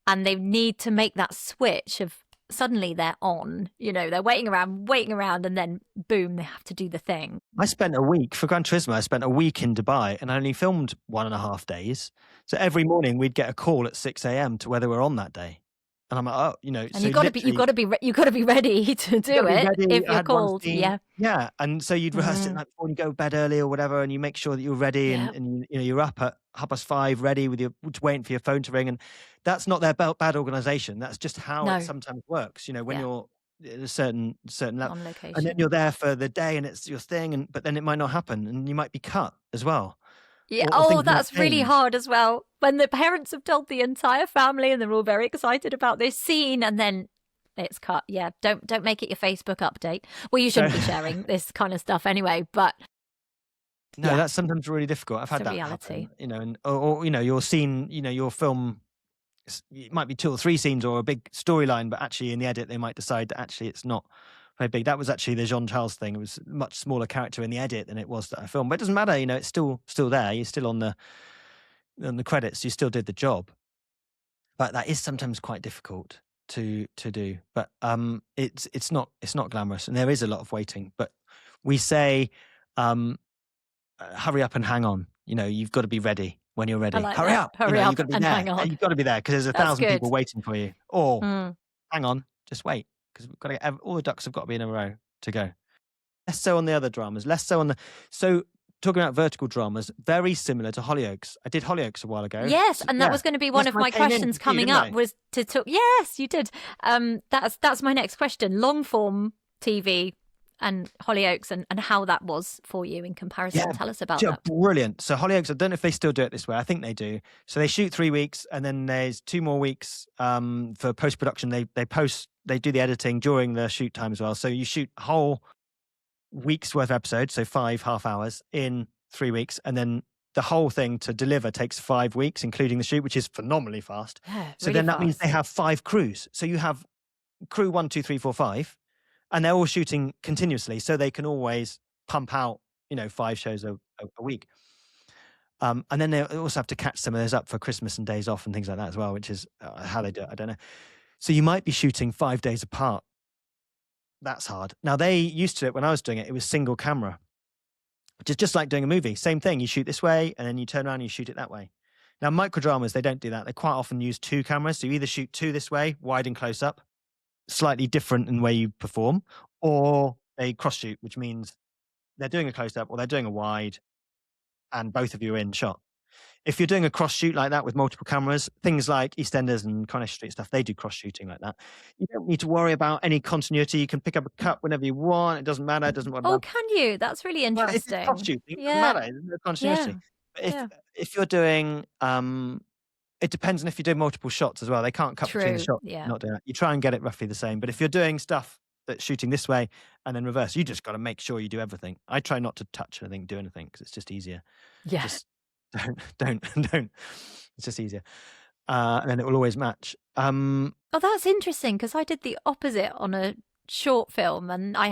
and they need to make that switch of suddenly they're on, they're waiting around, and then boom, they have to do the thing. I spent a week for Gran Turismo. I spent a week in Dubai and I only filmed 1.5 days. So every morning we'd get a call at 6 a.m. to whether we're on that day. And I'm like, and so you got to be ready to do it if you're called. Yeah. And so you'd rehearse it the night before and you go to bed early or whatever, and you make sure that you're ready and you're up at 5:30 ready just waiting for your phone to ring. And that's not their bad organization. That's just how it sometimes works. When you're at a certain level, on location, and then you're there for the day and it's your thing, but then it might not happen and you might be cut as well. Yeah. That's really hard as well. When the parents have told the entire family and they're all very excited about this scene, and then it's cut. Yeah. Don't make it your Facebook update. Well, you shouldn't be sharing this kind of stuff anyway, but no, that's sometimes really difficult. I've had that reality. Happen, or your scene, your film, it might be 2 or 3 scenes or a big storyline, but actually in the edit they might decide that actually it's not very big. That was actually the Jean Charles thing. It was a much smaller character in the edit than it was that I filmed. But it doesn't matter, it's still there. You're still on the credits. You still did the job. But that is sometimes quite difficult to do. But it's not glamorous, and there is a lot of waiting. But we say, hurry up and hang on. You've got to be ready when you're ready. Hurry up, you've got to be and there. hang on. You've got to be there because there's 1,000 people waiting for you. Or hang on, just wait, because we've got to get all the ducks have got to be in a row to go. Less so on the other dramas. So talking about vertical dramas, very similar to Hollyoaks. I did Hollyoaks a while ago. Yes, and that was going to be one of my questions coming up. Was to talk. Yes, you did. That's my next question. Long form TV and Hollyoaks, and how that was for you in comparison. Yeah, tell us about that. Brilliant. So Hollyoaks, I don't know if they still do it this way. I think they do. So they shoot 3 weeks, and then there's 2 more weeks for post-production. They do the editing during the shoot time as well. So you shoot a whole week's worth of episodes, so 5 half hours in 3 weeks, and then the whole thing to deliver takes 5 weeks, including the shoot, which is phenomenally fast. Yeah, so then that means they have 5 crews. So you have crew 1, 2, 3, 4, 5. And they're all shooting continuously, so they can always pump out, 5 shows a week. And then they also have to catch some of those up for Christmas and days off and things like that as well, which is how they do it. I don't know. So you might be shooting 5 days apart. That's hard. Now, they used to it when I was doing it. It was single camera, which is just like doing a movie. Same thing. You shoot this way, and then you turn around and you shoot it that way. Now, microdramas, they don't do that. They quite often use 2 cameras. So you either shoot 2 this way, wide and close up, slightly different in the way you perform, or they cross shoot, which means they're doing a close up or they're doing a wide and both of you are in shot. If you're doing a cross shoot like that with multiple cameras, things like EastEnders and Coronation Street stuff, they do cross shooting like that. You don't need to worry about any continuity. You can pick up a cut whenever you want. It doesn't matter. It doesn't matter. Oh, can you? That's really interesting. Well, if it's cross shooting, it doesn't matter. There's no continuity. Yeah. But if you're doing it depends on if you do multiple shots as well. They can't cut between the shots. Yeah. Not doing that. You try and get it roughly the same. But if you're doing stuff that's shooting this way and then reverse, you just got to make sure you do everything. I try not to touch anything, do anything, because it's just easier. Yeah. Just don't. It's just easier. And then it will always match. Oh, that's interesting, because I did the opposite on a short film, and my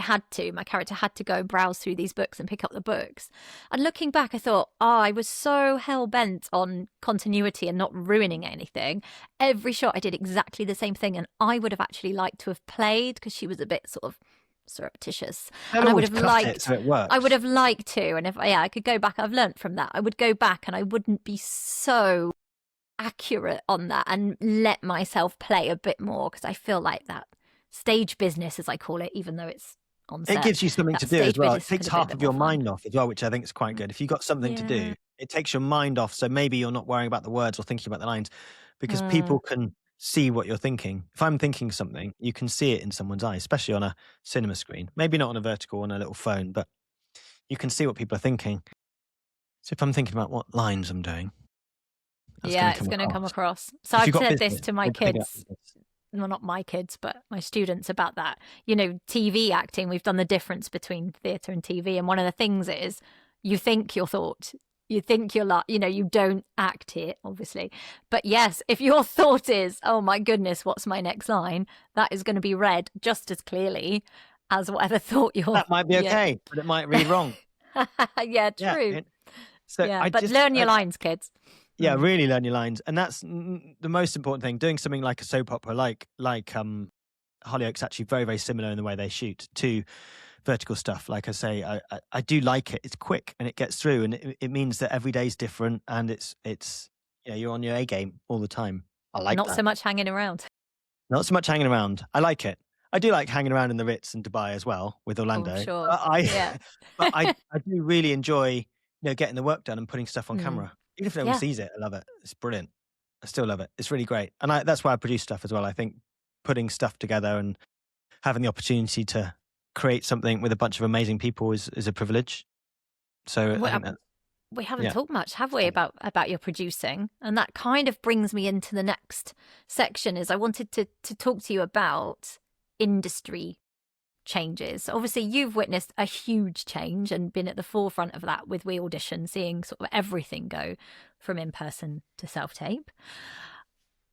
character had to go browse through these books and pick up the books. And looking back, I thought, I was so hell-bent on continuity and not ruining anything. Every shot I did exactly the same thing, and I would have actually liked to have played, because she was a bit sort of surreptitious, and I would have liked so it works. I would have liked to, and if I could go back, I've learnt from that. I would go back and I wouldn't be so accurate on that and let myself play a bit more, because I feel like that stage business, as I call it, even though it's on set, it gives you something to do as well. It takes half of your mind off as well, which I think is quite good. If you've got something to do, it takes your mind off. So maybe you're not worrying about the words or thinking about the lines, because people can see what you're thinking. If I'm thinking something, you can see it in someone's eyes, especially on a cinema screen. Maybe not on a vertical, on a little phone, but you can see what people are thinking. So if I'm thinking about what lines I'm doing, it's going to come across. So I've said this to my kids. Well, not my kids, but my students, about that. TV acting, we've done the difference between theatre and TV. And one of the things is you think your thought, You think you're like, you don't act it, obviously. But yes, if your thought is, oh my goodness, what's my next line? That is going to be read just as clearly as whatever thought you're. That might be okay, but it might read wrong. Yeah, true. So yeah, but learn your lines, kids. Yeah, really learn your lines, and that's the most important thing. Doing something like a soap opera, like Hollyoaks, actually very, very similar in the way they shoot to vertical stuff. Like I say, I do like it. It's quick and it gets through, and it means that every day is different, and it's you're on your A game all the time. I like Not that. so much hanging around. Not so much hanging around. I like it. I do like hanging around in the Ritz and Dubai as well with Orlando. Oh, sure. But I do really enjoy getting the work done and putting stuff on camera. Even if no one sees it, I love it. It's brilliant. I still love it. It's really great. And that's why I produce stuff as well. I think putting stuff together and having the opportunity to create something with a bunch of amazing people is a privilege. So I think we haven't talked much, have we, about your producing? And that kind of brings me into the next section, is I wanted to talk to you about industry changes. Obviously, you've witnessed a huge change and been at the forefront of that with WeAudition, seeing sort of everything go from in-person to self-tape.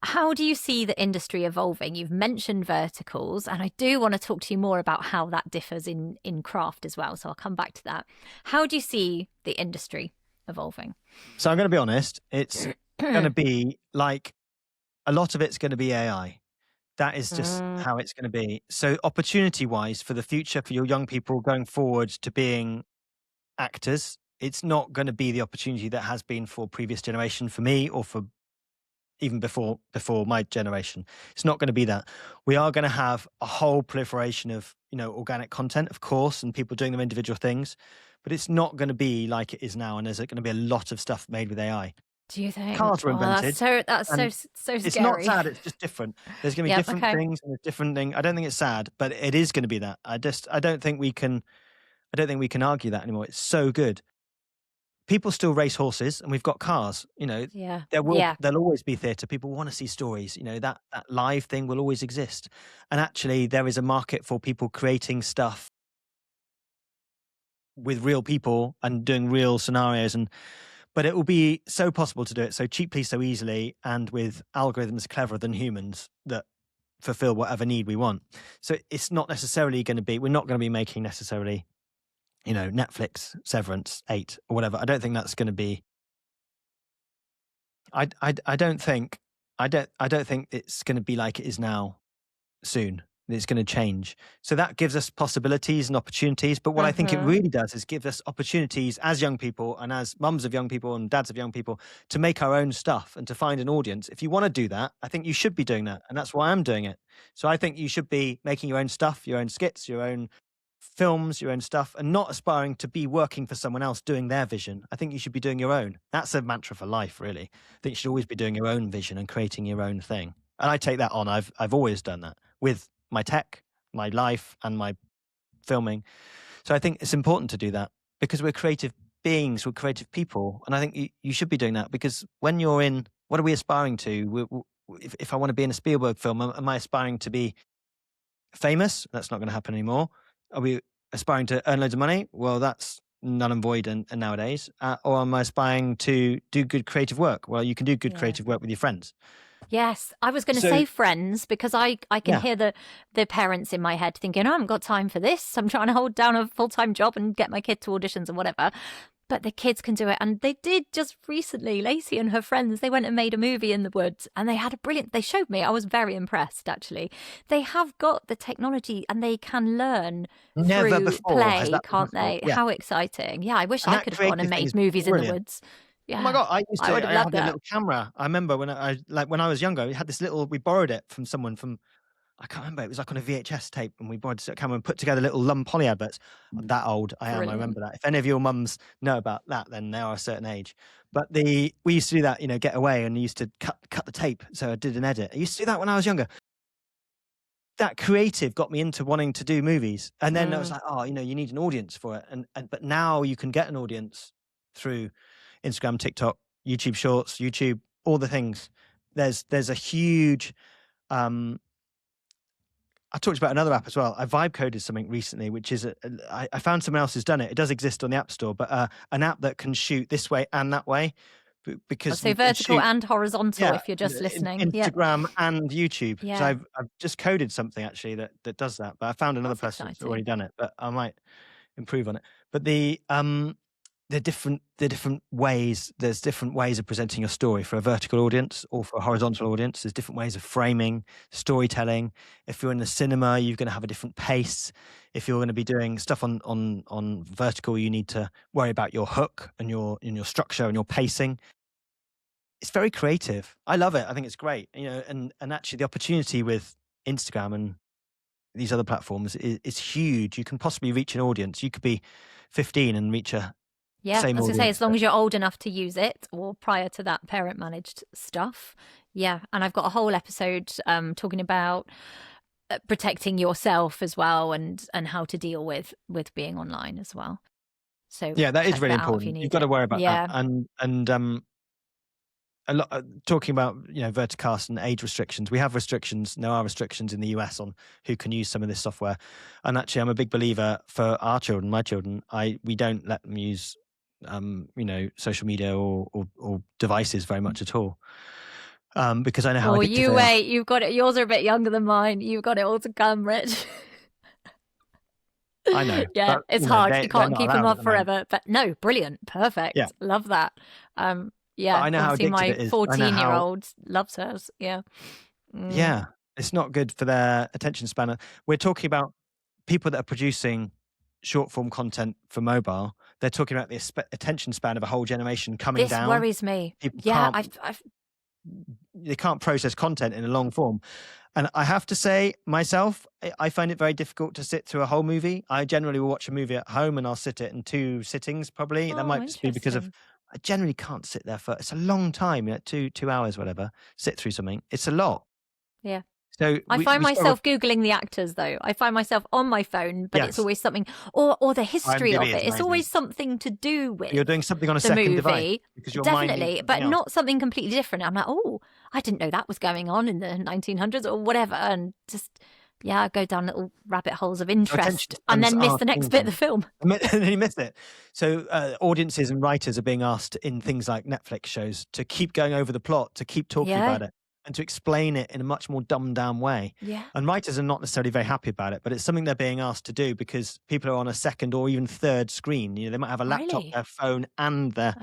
How do you see the industry evolving? You've mentioned verticals, and I do want to talk to you more about how that differs in craft as well. So I'll come back to that. How do you see the industry evolving? So I'm going to be honest, it's going to be like a lot of it's going to be AI. That is just how it's going to be. So opportunity-wise for the future, for your young people going forward to being actors, it's not going to be the opportunity that has been for previous generation, for me, or for even before my generation. It's not going to be that. We are going to have a whole proliferation of organic content, of course, and people doing their individual things, but it's not going to be like it is now. And there's going to be a lot of stuff made with AI. Do you think? Cars were invented. That's so scary. It's not sad. It's just different. There's going to be different things and a different thing. I don't think it's sad, but it is going to be that. I don't think we can argue that anymore. It's so good. People still race horses, and we've got cars. There'll always be theatre. People want to see stories. That live thing will always exist. And actually, there is a market for people creating stuff with real people and doing real scenarios, but it will be so possible to do it so cheaply, so easily, and with algorithms cleverer than humans that fulfill whatever need we want. So it's not necessarily going to be. We're not going to be making necessarily Netflix, Severance, 8 or whatever. I don't think that's going to be. I don't think it's going to be like it is now soon. It's going to change. So that gives us possibilities and opportunities. But what I think it really does is give us opportunities as young people and as mums of young people and dads of young people to make our own stuff and to find an audience. If you want to do that, I think you should be doing that. And that's why I'm doing it. So I think you should be making your own stuff, your own skits, your own films, your own stuff, and not aspiring to be working for someone else doing their vision. I think you should be doing your own. That's a mantra for life, really. I think you should always be doing your own vision and creating your own thing. And I take that on. I've always done that with my tech, my life, and my filming. So I think it's important to do that because we're creative beings, we're creative people. And I think you should be doing that because when you're in, what are we aspiring to? If I want to be in a Spielberg film, am I aspiring to be famous? That's not going to happen anymore. Are we aspiring to earn loads of money? Well, that's null and void and nowadays. Or am I aspiring to do good creative work? Well, you can do good creative work with your friends. Yes, I was going to say friends because I can hear the parents in my head thinking, I haven't got time for this. I'm trying to hold down a full-time job and get my kid to auditions and whatever. But the kids can do it. And they did just recently, Lacey and her friends, they went and made a movie in the woods and they had they showed me, I was very impressed actually. They have got the technology and they can learn through play, can't they? Yeah. How exciting. Yeah, I wish I could have gone and made movies in the woods. Yeah. Oh my God, I had loved a little camera. I remember when I was younger, we had this we borrowed it from someone I can't remember. It was like on a VHS tape, and we borrowed a camera and put together little Poly adverts. I'm that old. I am. I remember that. If any of your mums know about that, then they are a certain age. But we used to do that, get away, and used to cut the tape. So I did an edit. I used to do that when I was younger. That creative got me into wanting to do movies, and then I was like, you need an audience for it, but now you can get an audience through Instagram, TikTok, YouTube Shorts, YouTube, all the things. There's a huge I talked about another app as well. I vibe coded something recently, which is I found someone else who's done it. It does exist on the App Store, but an app that can shoot this way and that way, because So you can vertical shoot, and horizontal, yeah, if you're just listening. Yeah. Instagram and YouTube. So Yeah. I've just coded something actually that does that. But I found another That's person that's exciting. already done it, but I might improve on it. But the different ways, there's different ways of presenting your story for a vertical audience or for a horizontal audience. There's different ways of framing storytelling. If you're in the cinema, you're going to have a different pace. If you're going to be doing stuff on vertical, you need to worry about your hook and your structure and your pacing. It's very creative. I love it. I think it's great. And actually the opportunity with Instagram and these other platforms is huge. You can possibly reach an audience. You could be 15 and reach a Yeah, same I was going to say, audience. as long as you're old enough to use it, or prior to that parent managed stuff. Yeah, and I've got a whole episode talking about protecting yourself as well, and how to deal with being online as well. So Yeah, that is check really that out if you important. You've need got to it. worry about that. Yeah. And a lot talking about VertiCast and age restrictions. We have restrictions. There are restrictions in the US on who can use some of this software. And actually, I'm a big believer for our children, my children. We don't let them use social media or devices very much at all. Because I know how addictive you they wait, you've got it. Yours are a bit younger than mine. You've got it all to come, Rich. are. I know. Yeah, but, it's hard. they're You can't not keep them allowed at up the moment. forever. But no, brilliant, perfect. Yeah. Love that. Yeah, But I know how obviously addictive my it is. I know how 14-year-old loves hers. Yeah. Yeah, it's not good for their attention span. We're talking about people that are producing short form content for mobile. They're talking about the attention span of a whole generation coming This down. worries me. People Yeah, they can't process content in a long form. And I have to say, myself, I find it very difficult to sit through a whole movie. I generally will watch a movie at home and I'll sit it in 2 sittings probably. That might just be because of, I generally can't sit there for, it's a long time, 2 hours, whatever, sit through something. It's a lot. Yeah. So I find myself Googling the actors, though. I find myself on my phone, but it's always something, or the history of it. It's always something to do with. You're doing something on a second device because your definitely, but else. not something completely different. I'm like, oh, I didn't know that was going on in the 1900s or whatever, and just go down little rabbit holes of interest, and then miss the next bit of the film. And then you miss it. So audiences and writers are being asked in things like Netflix shows to keep going over the plot, to keep talking about it, and to explain it in a much more dumbed down way. Yeah. And writers are not necessarily very happy about it, but it's something they're being asked to do because people are on a second or even third screen. They might have a laptop, their phone, and their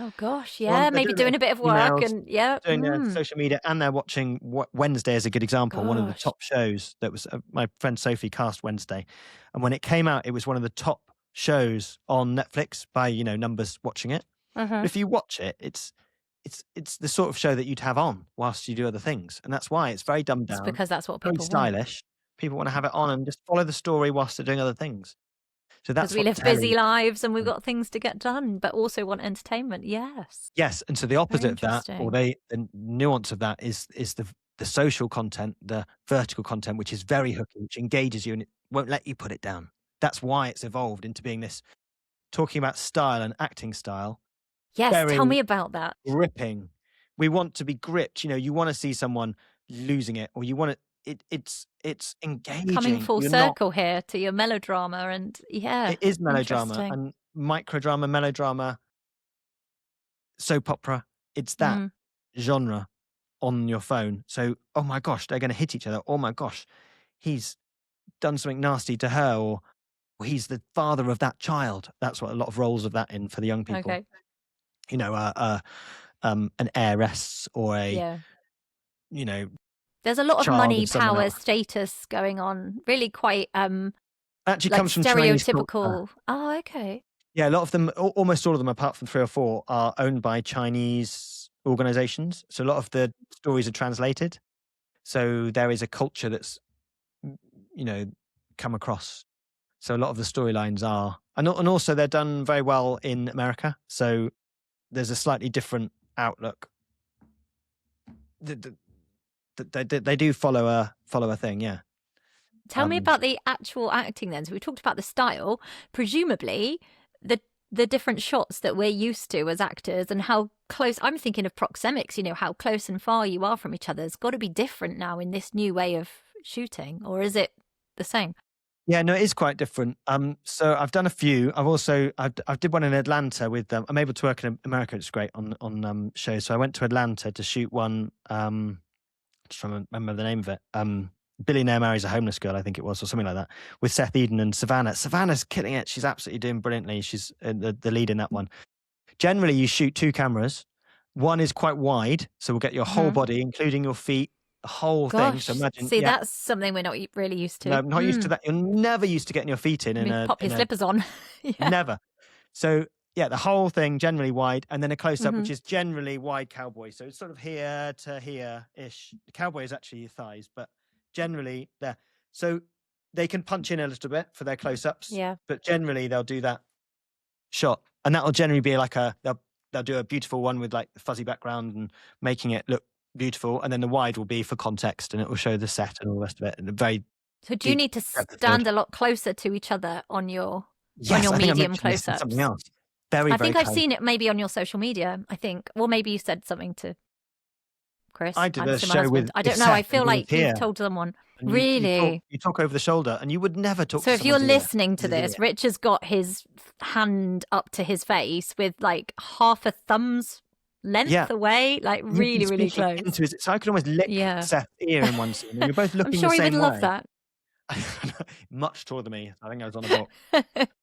maybe doing a bit of work and doing their social media, and they're watching Wednesday is a good example. One of the top shows that was my friend Sophie cast Wednesday, and when it came out, it was one of the top shows on Netflix by numbers watching it. But if you watch it, it's the sort of show that you'd have on whilst you do other things. And that's why it's very dumbed down. It's because that's what people very stylish. Want. People want to have it on and just follow the story whilst they're doing other things. So that's because we live busy lives and we've got things to get done, but also want entertainment. Yes. And so the opposite of that, or the nuance of that is the social content, the vertical content, which is very hooky, which engages you and it won't let you put it down. That's why it's evolved into being this, talking about style and acting style. Yes, tell me about that. Gripping. We want to be gripped. You want to see someone losing it, or you want it. It's engaging. Coming full circle here to your melodrama, and it is melodrama and microdrama, melodrama, soap opera. It's that genre on your phone. So, oh my gosh, they're going to hit each other. Oh my gosh, he's done something nasty to her, or he's the father of that child. That's what a lot of roles of that in for the young people. Okay. An heiress or there's a lot of money, power, status going on. Really quite actually like comes from stereotypical. Oh, okay. Yeah, a lot of them, almost all of them, apart from 3 or 4, are owned by Chinese organizations. So a lot of the stories are translated. So there is a culture that's come across. So a lot of the storylines are, and also they're done very well in America. So there's a slightly different outlook. They do follow a thing, yeah. Tell me about the actual acting then. So we talked about the style, presumably the different shots that we're used to as actors and how close. I'm thinking of proxemics, how close and far you are from each other. It's got to be different now in this new way of shooting, or is it the same. Yeah, no, it is quite different. So I've done a few. I did one in Atlanta with. I'm able to work in America. It's great on shows. So I went to Atlanta to shoot one. Just trying to remember the name of it. Billionaire Marries a Homeless Girl, I think it was, or something like that, with Seth Eden and Savannah. Savannah's killing it. She's absolutely doing brilliantly. She's the lead in that one. Generally, you shoot 2 cameras. One is quite wide, so we'll get your whole body, including your feet, the whole thing. So imagine, see, that's something we're not really used to. No, not used to that. You're never used to getting your feet in. Pop your slippers on. Yeah. Never. So yeah, the whole thing generally wide, and then a close up, which is generally wide cowboy. So it's sort of here to here-ish. The cowboy is actually your thighs, but generally there. So they can punch in a little bit for their close ups. Yeah. But generally they'll do that shot, and that will generally be like they'll do a beautiful one with like the fuzzy background and making it look beautiful, and then the wide will be for context, and it will show the set and all the rest of it. And so do you need to stand a lot closer to each other on your medium close-ups? Something else. I think I've seen it maybe on your social media, I think. Or maybe you said something to Chris. I did a show with I don't know. I feel like you've told someone. Really? You talk over the shoulder, and you would never talk so to if you're listening to this, Rich has got his hand up to his face with like half a thumb's length away, like really, really close. So I could almost lick Seth's ear in one scene. And you're both looking I'm sure the same he would love that. Much taller than me. I think I was on a book.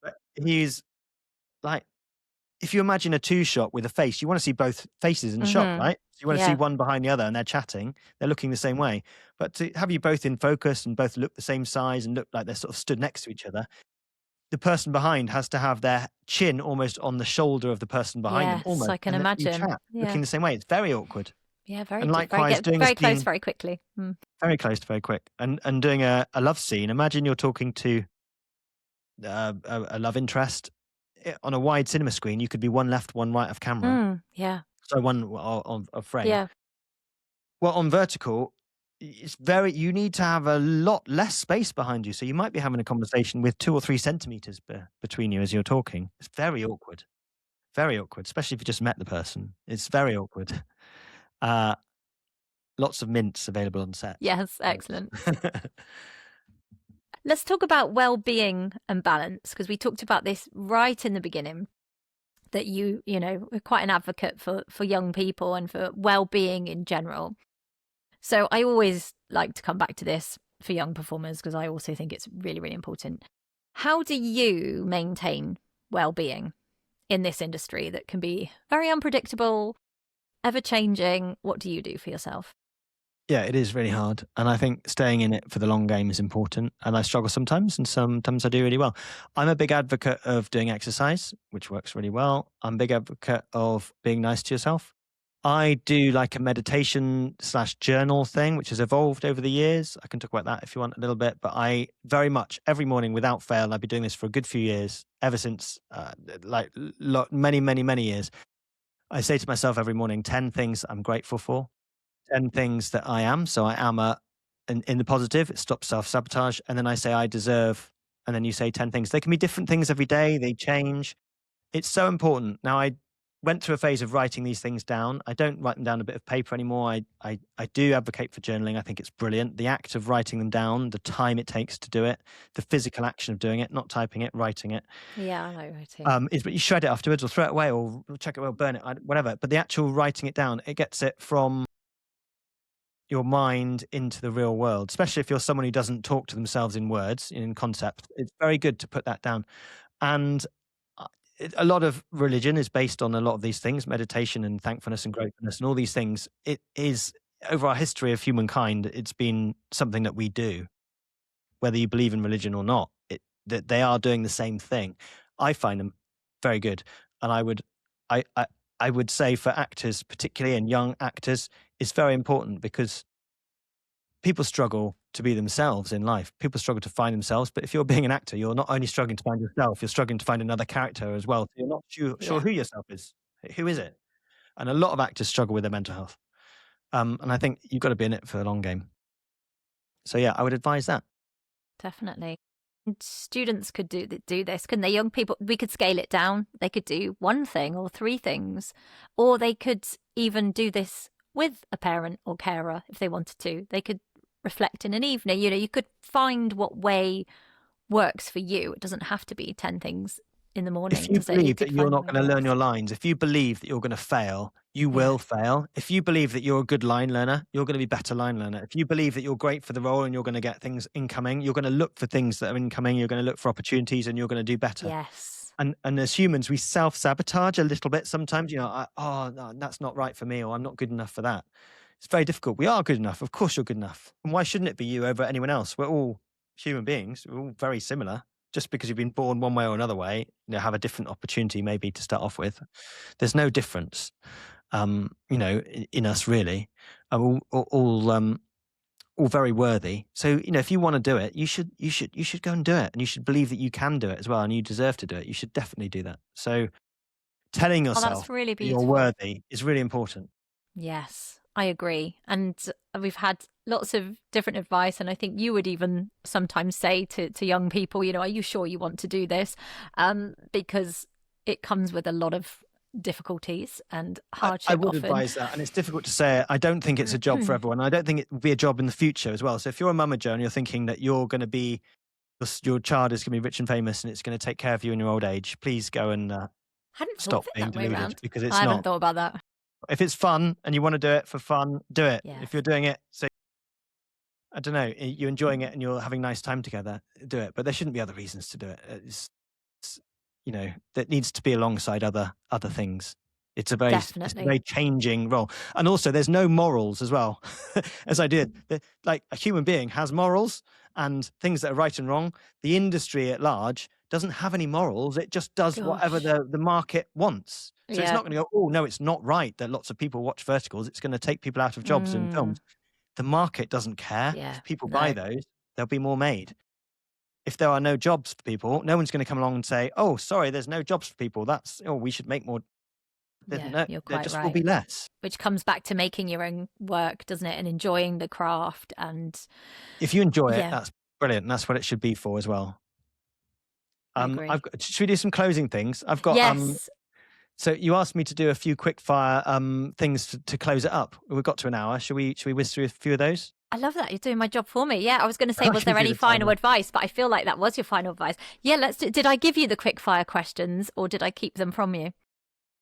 But he's like, if you imagine a 2-shot with a face, you want to see both faces in the shot, right? So you want to see one behind the other, and they're chatting, they're looking the same way. But to have you both in focus and both look the same size and look like they're sort of stood next to each other, the person behind has to have their chin almost on the shoulder of the person behind them. Almost. I can imagine. Looking the same way. It's very awkward. Yeah, very. And likewise, doing very close, very quickly. Very close, very quick. And doing a love scene. Imagine you're talking to a love interest on a wide cinema screen. You could be one left, one right of camera. Yeah. So one of frame. Yeah. Well, on vertical, you need to have a lot less space behind you. So you might be having a conversation with 2 or 3 centimeters between you as you're talking. It's very awkward. Very awkward, especially if you just met the person. It's very awkward. Lots of mints available on set. Yes, excellent. Let's talk about well-being and balance, because we talked about this right in the beginning, that you know, are quite an advocate for young people and for well-being in general. So I always like to come back to this for young performers, because I also think it's really, really important. How do you maintain well-being in this industry that can be very unpredictable, ever-changing? What do you do for yourself? Yeah, it is really hard. And I think staying in it for the long game is important. And I struggle sometimes, and sometimes I do really well. I'm a big advocate of doing exercise, which works really well. I'm a big advocate of being nice to yourself. I do like a meditation/journal thing, which has evolved over the years. I can talk about that if you want a little bit. But I very much, every morning without fail, I've been doing this for a good few years, ever since many, many, many years. I say to myself every morning, 10 things I'm grateful for. 10 things that I am. So I am in the positive, it stops self-sabotage. And then I say I deserve, and then you say 10 things. They can be different things every day. They change. It's so important. Now, I went through a phase of writing these things down. I don't write them down on a bit of paper anymore. I do advocate for journaling. I think it's brilliant. The act of writing them down, the time it takes to do it, the physical action of doing it, not typing it, writing it. Yeah, I know writing. But you shred it afterwards or throw it away or chuck it away or burn it, whatever. But the actual writing it down, it gets it from your mind into the real world, especially if you're someone who doesn't talk to themselves in words, in concept. It's very good to put that down. And a lot of religion is based on a lot of these things, meditation and thankfulness and gratefulness and all these things. It is, over our history of humankind, it's been something that we do, whether you believe in religion or not. That they are doing the same thing. I find them very good. And I would say for actors, particularly and young actors, it's very important, because people struggle to be themselves in life. People struggle to find themselves. But if you're being an actor, you're not only struggling to find yourself, you're struggling to find another character as well. So you're not sure who yourself is. Who is it? And a lot of actors struggle with their mental health. And I think you've got to be in it for the long game. So yeah, I would advise that. Definitely. Students could do this, couldn't they? Young people, we could scale it down. They could do 1 thing or 3 things, or they could even do this with a parent or carer if they wanted to. They could reflect in an evening. You could find what way works for you. It doesn't have to be 10 things in the morning, If you does it? You believe that could you're find a not way going that to learn works. your lines, if you believe that you're going to fail, you Yeah. will fail. If you believe that you're a good line learner, you're going to be a better line learner. If you believe that you're great for the role and you're going to get things incoming, you're going to look for things that are incoming, you're going to look for opportunities, and you're going to do better. Yes. And as humans, we self-sabotage a little bit sometimes. No, that's not right for me, or I'm not good enough for that. It's very difficult. We are good enough. Of course you're good enough. And why shouldn't it be you over anyone else? We're all human beings. We're all very similar. Just because you've been born one way or another way, have a different opportunity maybe to start off with. There's no difference, in us really. Are all very worthy. So, if you want to do it, you should go and do it, and you should believe that you can do it as well, and you deserve to do it. You should definitely do that. So, telling Oh, yourself that's really that you're beautiful. worthy is really important. Yes, I agree. And we've had lots of different advice. And I think you would even sometimes say to young people, are you sure you want to do this? Because it comes with a lot of difficulties and hardship I would often. advise that, and it's difficult to say it. I don't think it's a job for everyone. I don't think it will be a job in the future as well. So if you're a mummager and you're thinking that you're going to be, your child is going to be rich and famous and it's going to take care of you in your old age, please go and hadn't stop thought of it being that way deluded, around. because it's I not. haven't thought about that. If it's fun and you want to do it for fun, do it. Yes. If you're doing it, so I don't know, you're enjoying it and you're having nice time together, do it. But there shouldn't be other reasons to do it. That needs to be alongside other things. It's a very changing role. And also there's no morals as well. As I did, like a human being has morals and things that are right and wrong. The industry at large doesn't have any morals. It just does whatever the market wants. So it's not going to go, oh no, it's not right that lots of people watch verticals. It's going to take people out of jobs in films. The market doesn't care. If people buy those, there'll be more made. If there are no jobs for people, no one's going to come along and say, oh, sorry, there's no jobs for people. We should make more. You're quite there just right. will be less. Which comes back to making your own work, doesn't it? And enjoying the craft. And if you enjoy it, that's brilliant. And that's what it should be for as well. I agree. Should we do some closing things? I've got yes. So you asked me to do a few quick fire things to close it up. We've got to an hour. Should we whiz through a few of those? I love that. You're doing my job for me. Yeah, I was going to say, was there any final advice? But I feel like that was your final advice. Yeah, let's do. Did I give you the quick fire questions or did I keep them from you?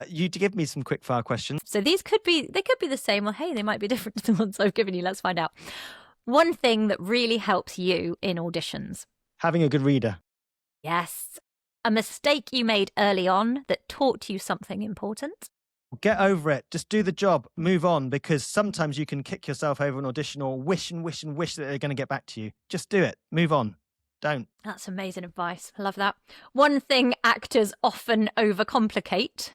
You to give me some quick fire questions. So these could be the same, or hey, they might be different to the ones I've given you. Let's find out. One thing that really helps you in auditions. Having a good reader. Yes. A mistake you made early on that taught you something important. Get over it. Just do the job. Move on, because sometimes you can kick yourself over an audition or wish that they're going to get back to you. Just do it. Move on. Don't. That's amazing advice. I love that. One thing actors often overcomplicate.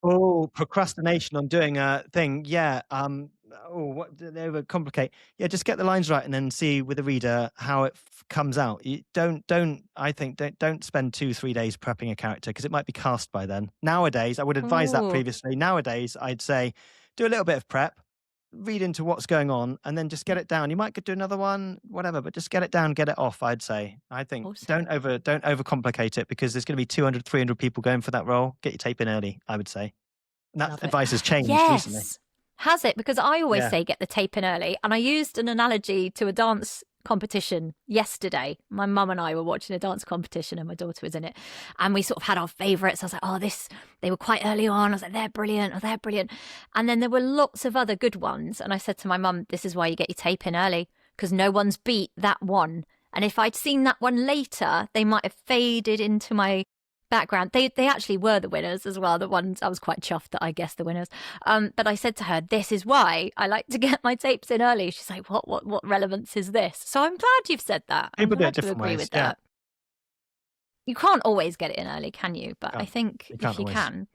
Oh, procrastination on doing a thing. Yeah. What they overcomplicate? Yeah, just get the lines right and then see with the reader how it comes out. You don't spend 2-3 days prepping a character, because it might be cast by then. Nowadays, I would advise that previously. Nowadays, I'd say do a little bit of prep, read into what's going on, and then just get it down. You might do another one, whatever, but just get it down, get it off. I think awesome. Don't overcomplicate it, because there's going to be 200, 300 people going for that role. Get your tape in early, I would say. And that advice has changed recently. Has it? Because I always say get the tape in early. And I used an analogy to a dance competition yesterday. My mum and I were watching a dance competition and my daughter was in it. And we sort of had our favourites. I was like, they were quite early on. I was like, they're brilliant. And then there were lots of other good ones. And I said to my mum, this is why you get your tape in early, because no one's beat that one. And if I'd seen that one later, they might have faded into my background. They actually were the winners as well. The ones I was quite chuffed that I guessed the winners. But I said to her, this is why I like to get my tapes in early. She's like, what relevance is this? So I'm glad you've said that. People do it different ways. With that. You can't always get it in early, can you? But I think if you can,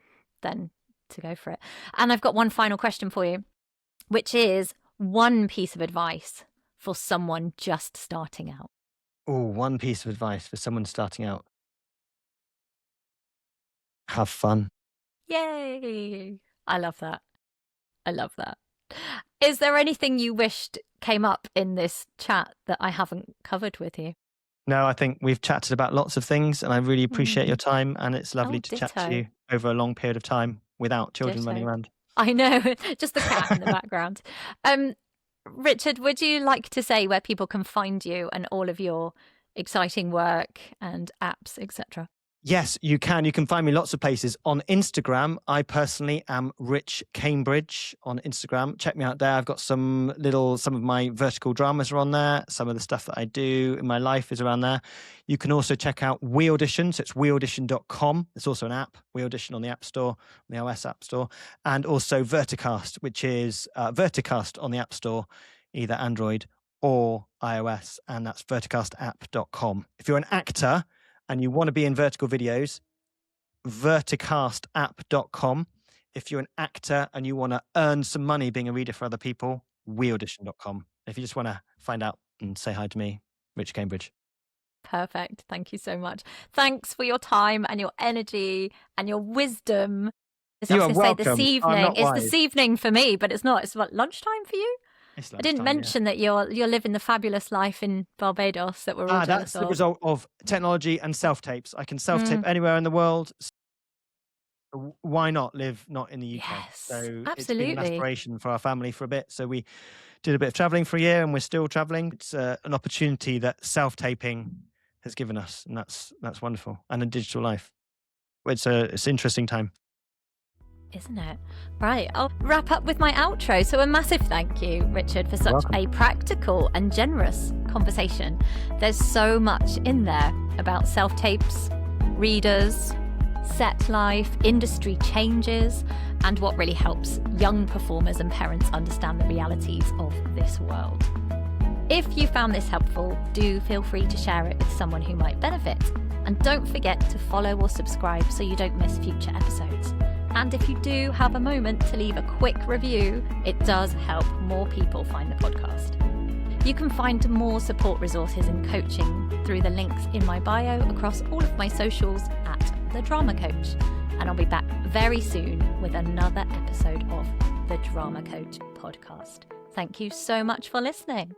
then to go for it. And I've got one final question for you, which is one piece of advice for someone just starting out. Oh, one piece of advice for someone starting out. Have fun. Yay! I love that. Is there anything you wished came up in this chat that I haven't covered with you? No, I think we've chatted about lots of things, and I really appreciate your time, and it's lovely to chat to you over a long period of time without children running around. I know, just the cat in the background. Richard, would you like to say where people can find you and all of your exciting work and apps, etc.? Yes, you can. You can find me lots of places. On Instagram, I personally am Rich Cambridge on Instagram. Check me out there. I've got some of my vertical dramas are on there. Some of the stuff that I do in my life is around there. You can also check out WeAudition. So it's WeAudition.com. There's also an app, WeAudition on the App Store, on the iOS App Store. And also VertiCast, which is VertiCast on the App Store, either Android or iOS. And that's verticastapp.com. If you're an actor and you want to be in vertical videos, verticastapp.com. If you're an actor and you want to earn some money being a reader for other people, weaudition.com. If you just want to find out and say hi to me, Rich Cambridge. Perfect. Thank you so much. Thanks for your time and your energy and your wisdom. You are welcome. This evening. It's this evening for me, but it's not. It's what, lunchtime for you? I didn't mention that you're living the fabulous life in Barbados that we're all jealous that's the result of technology and self-tapes. I can self-tape anywhere in the world. So why not live not in the UK? Yes, so absolutely. It's been an aspiration for our family for a bit. So we did a bit of traveling for a year and we're still traveling. It's an opportunity that self-taping has given us, and that's wonderful. And a digital life. It's an interesting time. Isn't it? Right, I'll wrap up with my outro. So a massive thank you, Richard, for such a practical and generous conversation. There's so much in there about self-tapes, readers, set life, industry changes, and what really helps young performers and parents understand the realities of this world. If you found this helpful, do feel free to share it with someone who might benefit. And don't forget to follow or subscribe so you don't miss future episodes. And if you do have a moment to leave a quick review, it does help more people find the podcast. You can find more support resources and coaching through the links in my bio across all of my socials at The Drama Coach. And I'll be back very soon with another episode of The Drama Coach podcast. Thank you so much for listening.